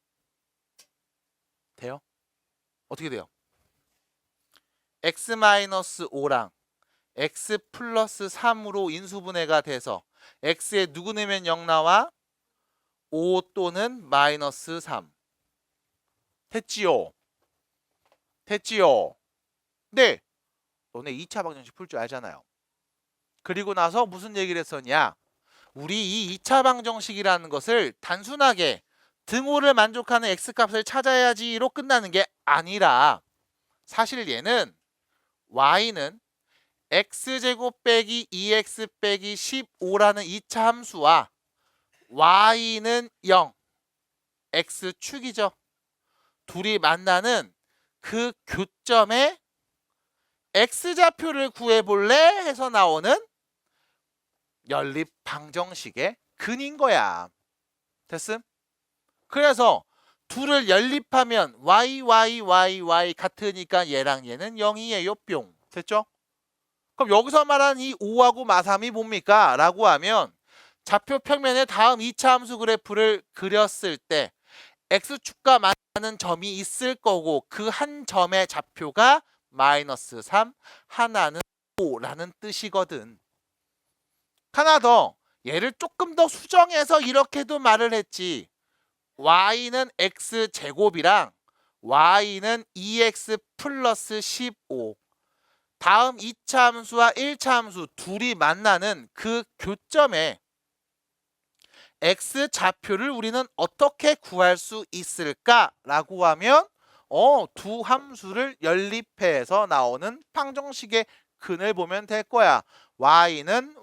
돼요? 어떻게 돼요? x-5랑 x 플러스 3으로 인수분해가 돼서 x에 누구 내면 0 나와? 5 또는 마이너스 3. 됐지요? 됐지요? 네. 너네 2차 방정식 풀 줄 알잖아요. 그리고 나서 무슨 얘기를 했었냐? 우리 이 2차 방정식이라는 것을 단순하게 등호를 만족하는 x값을 찾아야지로 끝나는 게 아니라 사실 얘는 y는 x제곱 빼기 2x 빼기 15라는 2차 함수와 y는 0, x축이죠. 둘이 만나는 그 교점에 x좌표를 구해볼래? 해서 나오는 연립방정식의 근인 거야. 됐음? 그래서 둘을 연립하면 y 같으니까 얘랑 얘는 0이에요. 뿅. 됐죠? 그럼 여기서 말하는 이 5하고 마3이 뭡니까? 라고 하면 좌표 평면에 다음 2차 함수 그래프를 그렸을 때 x축과 만나는 점이 있을 거고 그 한 점의 좌표가 마이너스 3, 하나는 5라는 뜻이거든. 하나 더. 얘를 조금 더 수정해서 이렇게도 말을 했지. y는 x제곱이랑 y는 2x 플러스 15. 다음 2차 함수와 1차 함수 둘이 만나는 그 교점에 x좌표를 우리는 어떻게 구할 수 있을까라고 하면 두 함수를 연립해서 나오는 방정식의 근을 보면 될 거야. y는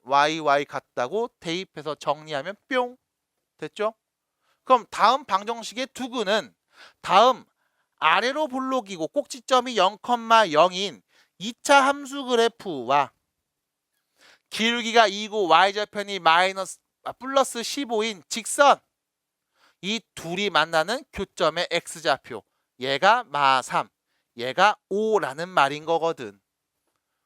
y 같다고 대입해서 정리하면 뿅 됐죠? 그럼 다음 방정식의 두 근은 다음 아래로 볼록이고 꼭지점이 0,0인 2차 함수 그래프와 기울기가 2고 y좌편이 플러스 15인 직선 이 둘이 만나는 교점의 x좌표 얘가 마3 얘가 5라는 말인 거거든.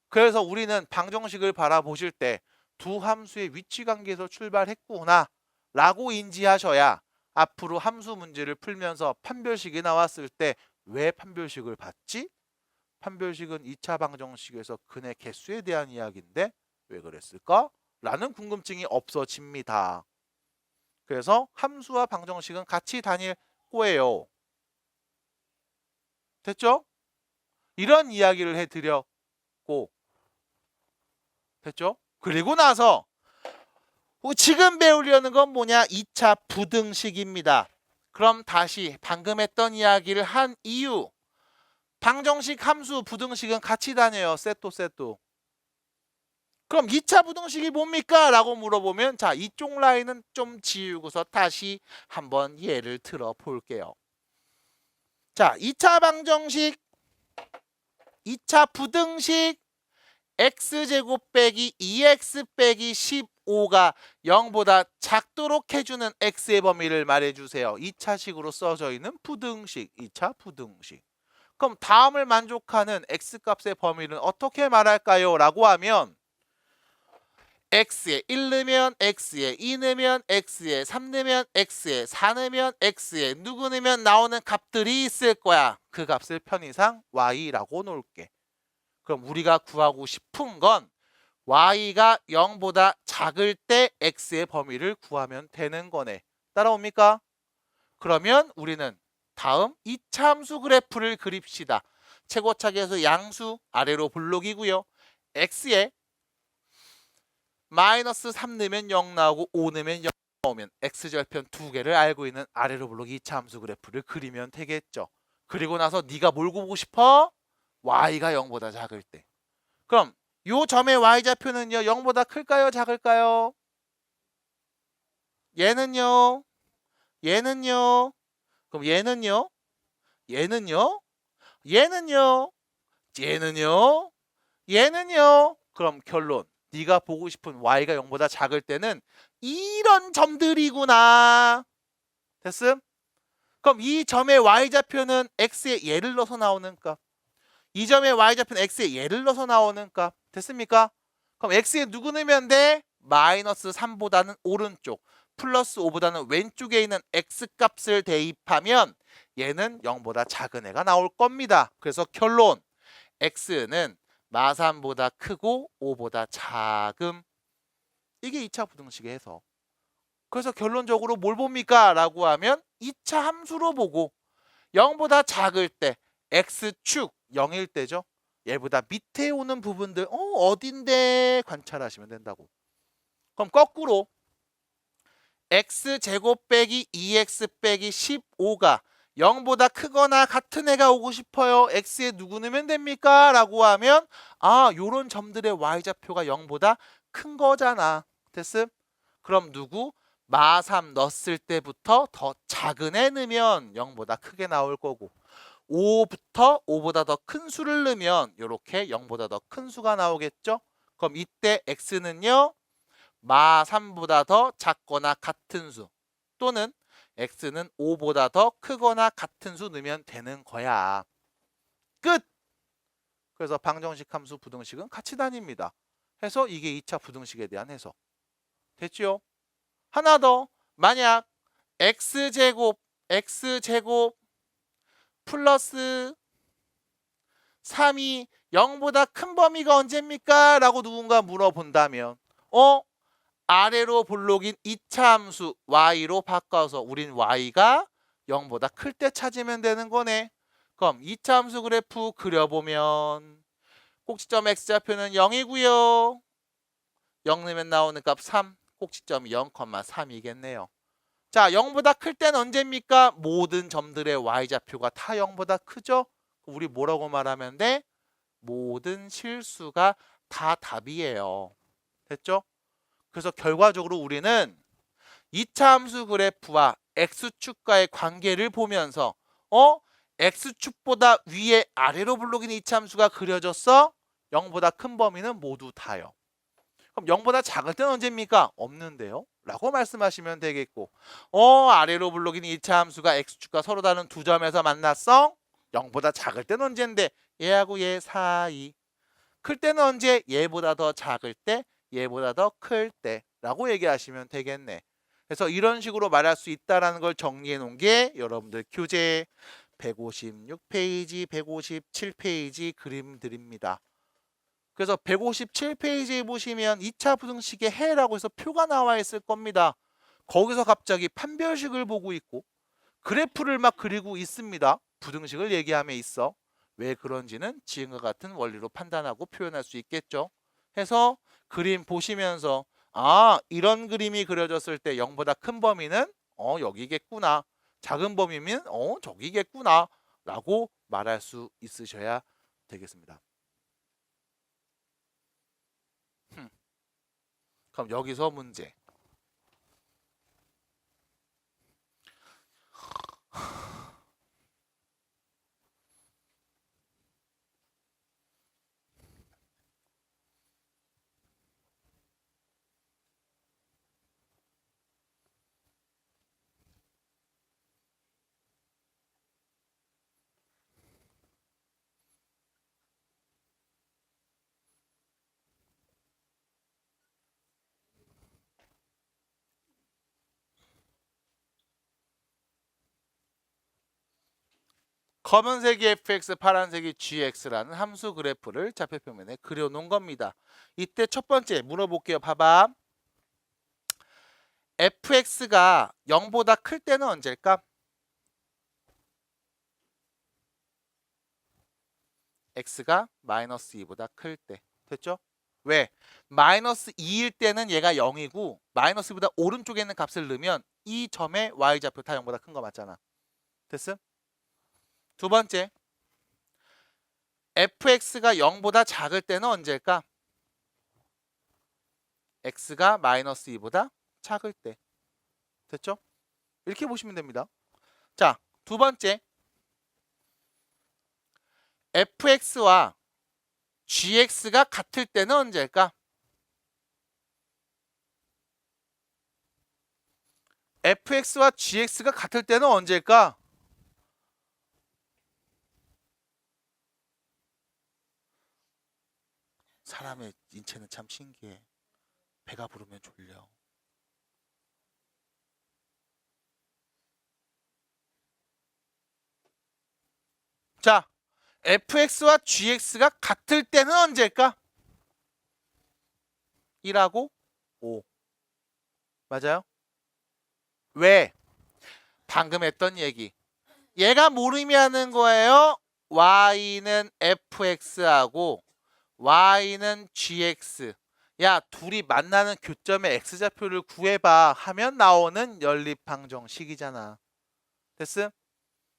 그래서 우리는 방정식을 바라보실 때 두 함수의 위치관계에서 출발했구나 라고 인지하셔야 앞으로 함수 문제를 풀면서 판별식이 나왔을 때 왜 판별식을 봤지? 판별식은 2차 방정식에서 근의 개수에 대한 이야기인데 왜 그랬을까? 라는 궁금증이 없어집니다. 그래서 함수와 방정식은 같이 다닐 거예요. 됐죠? 이런 이야기를 해드렸고 됐죠? 그리고 나서 지금 배우려는 건 뭐냐? 2차 부등식입니다. 그럼 다시 방금 했던 이야기를 한 이유 방정식, 함수, 부등식은 같이 다녀요. 세또. 그럼 2차 부등식이 뭡니까? 라고 물어보면 자 이쪽 라인은 좀 지우고서 다시 한번 예를 들어 볼게요. 자 2차 방정식 2차 부등식 x제곱 빼기 2x 빼기 15가 0보다 작도록 해주는 x의 범위를 말해주세요. 2차식으로 써져 있는 부등식 2차 부등식. 그럼 다음을 만족하는 x값의 범위는 어떻게 말할까요? 라고 하면 x에 1 넣으면 x에 2 넣으면 x에 3 넣으면 x에 4 넣으면 x에 누구 넣으면 나오는 값들이 있을 거야. 그 값을 편의상 y라고 놓을게. 그럼 우리가 구하고 싶은 건 y가 0보다 작을 때 x의 범위를 구하면 되는 거네. 따라옵니까? 그러면 우리는 다음 2차 함수 그래프를 그립시다. 최고차기에서 양수 아래로 볼록이고요. x에 마이너스 3 넣으면 0 나오고 5 넣으면 0 나오면 x절편 두 개를 알고 있는 아래로 볼록 2차 함수 그래프를 그리면 되겠죠. 그리고 나서 네가 뭘 보고 싶어? y가 0보다 작을 때. 그럼 요 점의 y좌표는요 0보다 클까요? 작을까요? 얘는요? 얘는요? 그럼 얘는요? 얘는요? 얘는요? 얘는요? 얘는요? 그럼 결론 네가 보고 싶은 y가 0보다 작을 때는 이런 점들이구나. 됐음? 그럼 이 점의 y좌표는 x에 예를 넣어서 나오는 값. 이 점의 y좌표는 x에 예를 넣어서 나오는 값. 됐습니까? 그럼 x에 누구 넣으면 돼? 마이너스 3보다는 오른쪽, 플러스 5보다는 왼쪽에 있는 x값을 대입하면 얘는 0보다 작은 애가 나올 겁니다. 그래서 결론 x는 마3보다 크고 5보다 작음. 이게 2차 부등식의 해석. 그래서 결론적으로 뭘 봅니까? 라고 하면 2차 함수로 보고 0보다 작을 때 x축 0일 때죠. 얘보다 밑에 오는 부분들 어딘데 관찰하시면 된다고. 그럼 거꾸로 x제곱 빼기 2x 빼기 15가 0보다 크거나 같은 애가 오고 싶어요. x에 누구 넣으면 됩니까? 라고 하면 요런 점들의 y좌표가 0보다 큰 거잖아. 됐음? 그럼 누구? 마3 넣었을 때부터 더 작은 애 넣으면 0보다 크게 나올 거고 5부터 5보다 더 큰 수를 넣으면 이렇게 0보다 더 큰 수가 나오겠죠? 그럼 이때 x는요. 마3보다 더 작거나 같은 수 또는 x는 5보다 더 크거나 같은 수 넣으면 되는 거야. 끝! 그래서 방정식 함수 부등식은 같이 다닙니다. 해서 이게 2차 부등식에 대한 해석. 됐죠? 하나 더. 만약 x제곱 플러스 3이 0보다 큰 범위가 언제입니까? 라고 누군가 물어본다면 아래로 볼록인 2차 함수 y로 바꿔서 우린 y가 0보다 클 때 찾으면 되는 거네. 그럼 2차 함수 그래프 그려보면 꼭지점 x좌표는 0이고요. 0 넣으면 나오는 값 3, 꼭지점이 0,3이겠네요. 자, 0보다 클 때는 언제입니까? 모든 점들의 y좌표가 다 0보다 크죠? 우리 뭐라고 말하면 돼? 모든 실수가 다 답이에요. 됐죠? 그래서 결과적으로 우리는 2차 함수 그래프와 x축과의 관계를 보면서 x축보다 위에 아래로 블록인 2차 함수가 그려졌어? 0보다 큰 범위는 모두 다요. 그럼 0보다 작을 때는 언제입니까? 없는데요? 라고 말씀하시면 되겠고 아래로 블록인 2차 함수가 x축과 서로 다른 두 점에서 만났어? 0보다 작을 때는 언제인데? 얘하고 얘 사이. 클 때는 언제? 얘보다 더 작을 때, 얘보다 더 클 때 라고 얘기하시면 되겠네. 그래서 이런 식으로 말할 수 있다는 걸 정리해 놓은 게 여러분들 교재 156페이지, 157페이지 그림들입니다. 그래서 157페이지에 보시면 2차 부등식의 해라고 해서 표가 나와 있을 겁니다. 거기서 갑자기 판별식을 보고 있고 그래프를 막 그리고 있습니다. 부등식을 얘기함에 있어. 왜 그런지는 지금과 같은 원리로 판단하고 표현할 수 있겠죠. 해서 그림 보시면서 이런 그림이 그려졌을 때 0보다 큰 범위는 여기겠구나. 작은 범위면 저기겠구나 라고 말할 수 있으셔야 되겠습니다. 그럼 여기서 문제. 검은색이 fx, 파란색이 gx라는 함수 그래프를 좌표표면에 그려놓은 겁니다. 이때 첫 번째 물어볼게요. 봐봐. fx가 0보다 클 때는 언제일까? x가 마이너스 2보다 클 때. 됐죠? 왜? 마이너스 2일 때는 얘가 0이고 마이너스 2보다 오른쪽에 있는 값을 넣으면 이 점의 y좌표 다 0보다 큰 거 맞잖아. 됐음? 두 번째. fx가 0보다 작을 때는 언제일까? x가 마이너스 2보다 작을 때. 됐죠? 이렇게 보시면 됩니다. 자, 두 번째. fx와 gx가 같을 때는 언제일까? fx와 gx가 같을 때는 언제일까? 사람의 인체는 참 신기해. 배가 부르면 졸려. 자, fx와 gx가 같을 때는 언제일까? 1하고 5. 맞아요? 왜? 방금 했던 얘기. 얘가 뭘 의미하는 거예요? y는 fx하고 y는 gx. 야, 둘이 만나는 교점의 x좌표를 구해봐 하면 나오는 연립방정식이잖아. 됐음?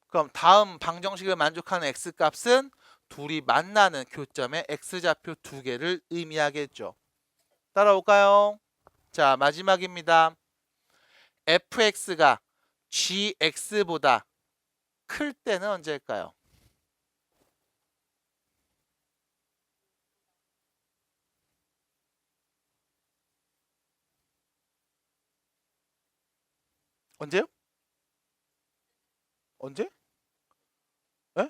그럼 다음 방정식을 만족하는 x값은 둘이 만나는 교점의 x좌표 두 개를 의미하겠죠. 따라올까요? 자, 마지막입니다. fx가 gx보다 클 때는 언제일까요? 언제요? 언제? 에?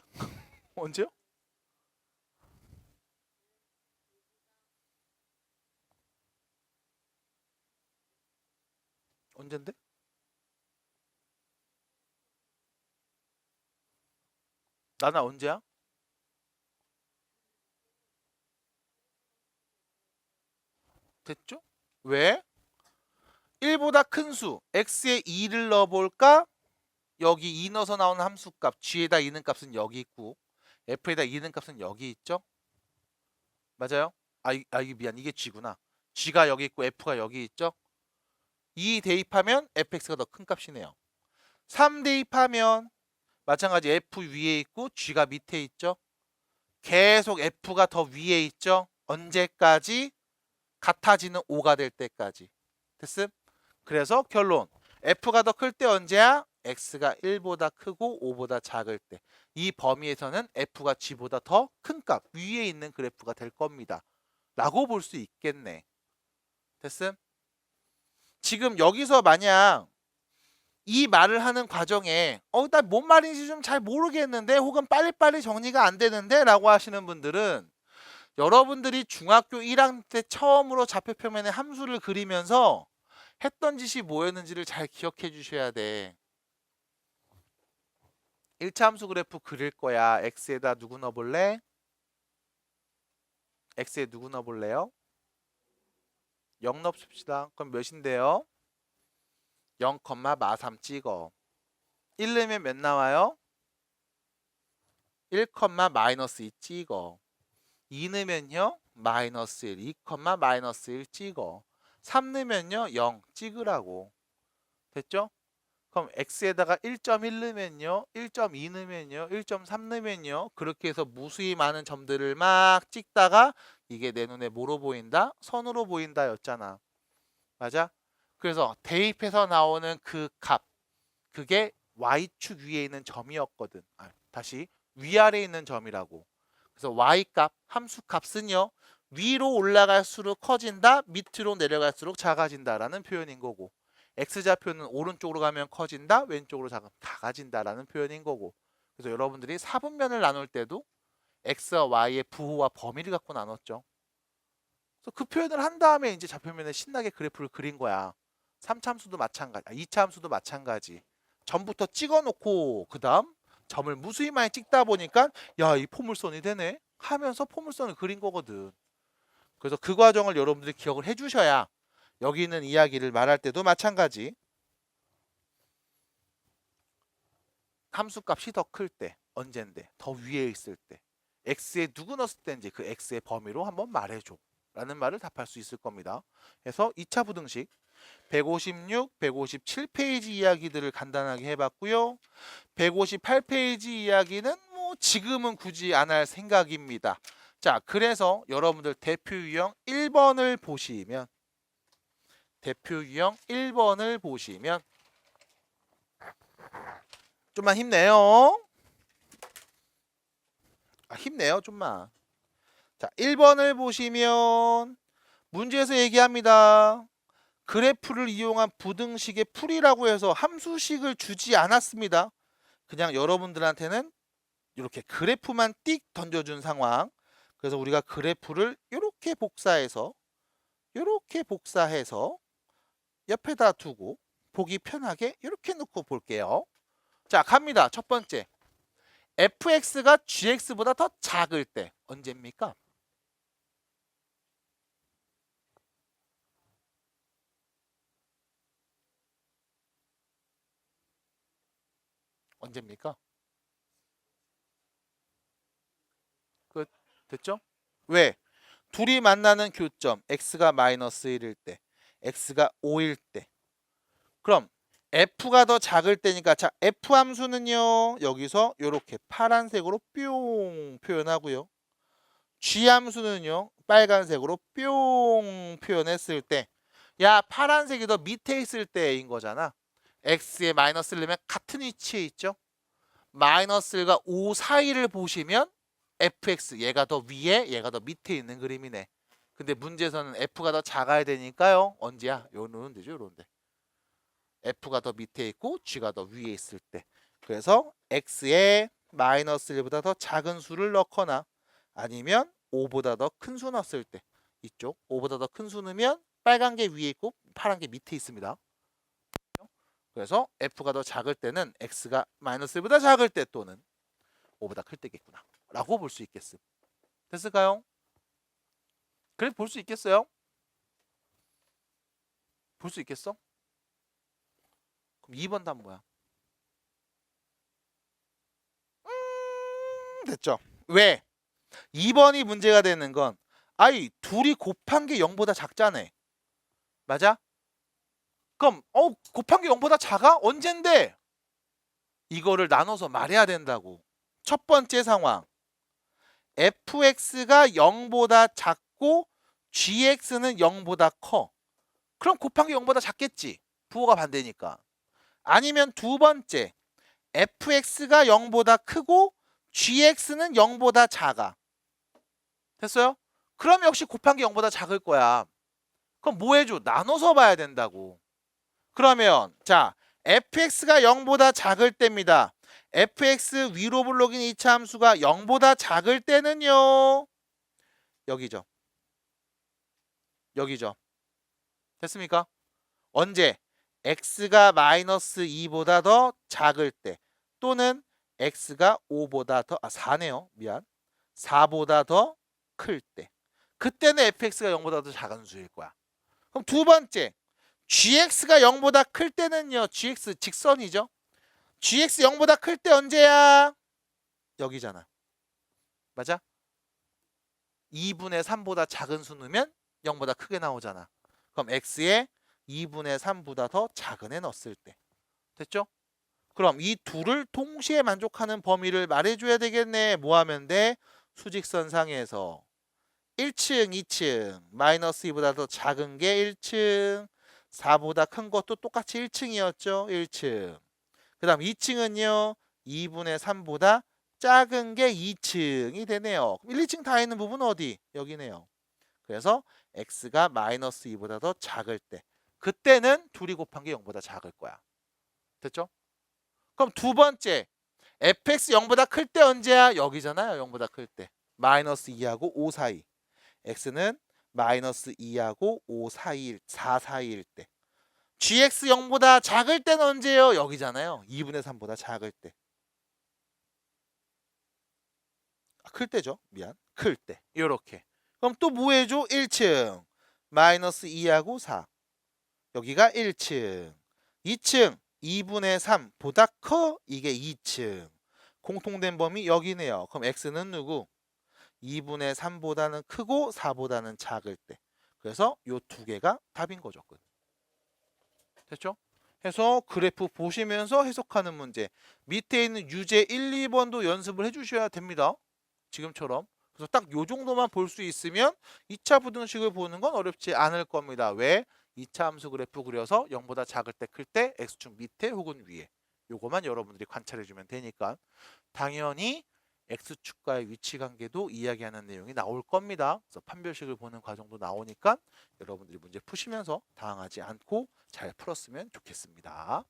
언제요? 언젠데? 나나 언제야? 됐죠? 왜? 1보다 큰 수 x에 2를 넣어볼까? 여기 2 넣어서 나오는 함수값 g에다 2는 값은 여기 있고 f에다 2는 값은 여기 있죠? 맞아요? 이게 미안, 이게 g구나. g가 여기 있고 f가 여기 있죠? 2 대입하면 fx가 더 큰 값이네요. 3 대입하면 마찬가지 f 위에 있고 g가 밑에 있죠? 계속 F가 더 위에 있죠. 언제까지? 같아지는 5가 될 때까지. 됐음? 그래서 결론. F가 더 클 때 언제야? X가 1보다 크고 5보다 작을 때. 이 범위에서는 F가 G보다 더 큰 값, 위에 있는 그래프가 될 겁니다. 라고 볼 수 있겠네. 됐음? 지금 여기서 만약 이 말을 하는 과정에 나 뭔 말인지 좀 잘 모르겠는데 혹은 빨리빨리 정리가 안 되는데 라고 하시는 분들은 여러분들이 중학교 1학년 때 처음으로 좌표표면에 함수를 그리면서 했던 짓이 뭐였는지를 잘 기억해 주셔야 돼. 1차 함수 그래프 그릴 거야. x에다 누구 넣어볼래? x에 누구 넣어볼래요? 0 넣읍시다. 그럼 몇인데요? 0, 마3 찍어. 1 넣으면 몇 나와요? 1, 마이너스 2 찍어. 2 넣으면요? 마이너스 1, 2, 마이너스 1 찍어. 3 넣으면요? 0 찍으라고. 됐죠? 그럼 x에다가 1.1 넣으면요, 1.2 넣으면요, 1.3 넣으면요, 그렇게 해서 무수히 많은 점들을 막 찍다가 이게 내 눈에 뭐로 보인다? 선으로 보인다 였잖아. 맞아? 그래서 대입해서 나오는 그 값, 그게 y축 위에 있는 점이었거든. 다시 위아래에 있는 점이라고. 그래서 y값, 함수 값은요, 위로 올라갈수록 커진다, 밑으로 내려갈수록 작아진다라는 표현인 거고, x좌표는 오른쪽으로 가면 커진다, 왼쪽으로 작아진다라는 표현인 거고. 그래서 여러분들이 사분면을 나눌 때도 x와 y의 부호와 범위를 갖고 나눴죠. 그래서 그 표현을 한 다음에 이제 좌표면에 신나게 그래프를 그린 거야. 3차 함수도 마찬가지, 2차 함수도 마찬가지. 점부터 찍어놓고 그 다음 점을 무수히 많이 찍다 보니까 야, 이 포물선이 되네 하면서 포물선을 그린 거거든. 그래서 그 과정을 여러분들이 기억을 해주셔야 여기 있는 이야기를 말할 때도 마찬가지. 함수값이 더 클 때 언젠데, 더 위에 있을 때, x에 누구 넣었을 때인지 그 x의 범위로 한번 말해줘 라는 말을 답할 수 있을 겁니다. 그래서 2차 부등식 156, 157페이지 이야기들을 간단하게 해봤고요. 158페이지 이야기는 뭐 지금은 굳이 안 할 생각입니다. 자, 그래서 여러분들 대표 유형 1번을 보시면 좀만 힘내요. 힘내요, 좀만. 자, 1번을 보시면 문제에서 얘기합니다. 그래프를 이용한 부등식의 풀이라고 해서 함수식을 주지 않았습니다. 그냥 여러분들한테는 이렇게 그래프만 띡 던져준 상황. 그래서 우리가 그래프를 이렇게 복사해서 옆에다 두고 보기 편하게 이렇게 놓고 볼게요. 자, 갑니다. 첫 번째. fx가 gx보다 더 작을 때 언제입니까? 언제입니까? 끝. 됐죠? 왜? 둘이 만나는 교점 x가 마이너스 1일 때, x가 5일 때. 그럼 f가 더 작을 때니까 자, f 함수는요. 여기서 이렇게 파란색으로 뿅 표현하고요. g 함수는요. 빨간색으로 뿅 표현했을 때, 야, 파란색이 더 밑에 있을 때인 거잖아. x에 마이너스를 넣으면 같은 위치에 있죠. 마이너스 1과 5 사이를 보시면 fx, 얘가 더 위에, 얘가 더 밑에 있는 그림이네. 근데 문제에서는 f가 더 작아야 되니까요. 언제야? 요런 데죠, 요런데. f가 더 밑에 있고 g가 더 위에 있을 때. 그래서 x에 마이너스 1보다 더 작은 수를 넣거나 아니면 5보다 더 큰 수 넣었을 때, 이쪽 5보다 더 큰 수 넣으면 빨간 게 위에 있고 파란 게 밑에 있습니다. 그래서 f가 더 작을 때는 x가 마이너스 1보다 작을 때 또는 5보다 클 때겠구나 라고 볼 수 있겠음. 됐을까요? 그래 볼 수 있겠어요? 볼 수 있겠어? 그럼 2번 답 뭐야? 됐죠? 왜? 2번이 문제가 되는 건 둘이 곱한 게 0보다 작자네. 맞아? 그럼 곱한 게 0보다 작아? 언젠데? 이거를 나눠서 말해야 된다고. 첫 번째 상황. fx가 0보다 작고 gx는 0보다 커. 그럼 곱한 게 0보다 작겠지. 부호가 반대니까. 아니면 두 번째, fx가 0보다 크고 gx는 0보다 작아. 됐어요? 그럼 역시 곱한 게 0보다 작을 거야. 그럼 뭐 해줘? 나눠서 봐야 된다고. 그러면 자, fx가 0보다 작을 때입니다. fx 위로 불러긴 2차 함수가 0보다 작을 때는요. 여기죠. 여기죠. 됐습니까? 언제? x가 마이너스 2보다 더 작을 때 또는 x가 5보다 더 4네요. 미안. 4보다 더 클 때. 그때는 fx가 0보다 더 작은 수일 거야. 그럼 두 번째. gx가 0보다 클 때는요. gx 직선이죠. gx 0보다 클 때 언제야? 여기잖아. 맞아? 2분의 3보다 작은 수 넣으면 0보다 크게 나오잖아. 그럼 x에 2분의 3보다 더 작은 애 넣었을 때. 됐죠? 그럼 이 둘을 동시에 만족하는 범위를 말해줘야 되겠네. 뭐 하면 돼? 수직선상에서 1층, 2층, 마이너스 2보다 더 작은 게 1층, 4보다 큰 것도 똑같이 1층이었죠. 1층. 그 다음 2층은요. 2분의 3보다 작은 게 2층이 되네요. 1, 2층 다 있는 부분은 어디? 여기네요. 그래서 x가 마이너스 2보다 더 작을 때 그때는 둘이 곱한 게 0보다 작을 거야. 됐죠? 그럼 두 번째 fx 0보다 클 때 언제야? 여기잖아요. 0보다 클 때. 마이너스 2하고 5 사이. x는 마이너스 2하고 5 사이일 4 사이일 때. gx 0보다 작을 때는 언제예요? 여기잖아요. 2분의 3보다 작을 때. 클 때죠. 미안. 클 때. 이렇게. 그럼 또 뭐 해줘? 1층. 마이너스 2하고 4. 여기가 1층. 2층. 2분의 3보다 커? 이게 2층. 공통된 범위 여기네요. 그럼 x는 누구? 2분의 3보다는 크고 4보다는 작을 때. 그래서 요 두 개가 답인 거죠. 끝. 됐죠? 해서 그래프 보시면서 해석하는 문제. 밑에 있는 유제 1, 2번도 연습을 해주셔야 됩니다. 지금처럼. 그래서 딱 요 정도만 볼 수 있으면 2차 부등식을 보는 건 어렵지 않을 겁니다. 왜? 2차 함수 그래프 그려서 0보다 작을 때 클 때 x축 밑에 혹은 위에. 요거만 여러분들이 관찰해 주면 되니까 당연히 x축과의 위치 관계도 이야기하는 내용이 나올 겁니다. 그래서 판별식을 보는 과정도 나오니까 여러분들이 문제 푸시면서 당황하지 않고 잘 풀었으면 좋겠습니다.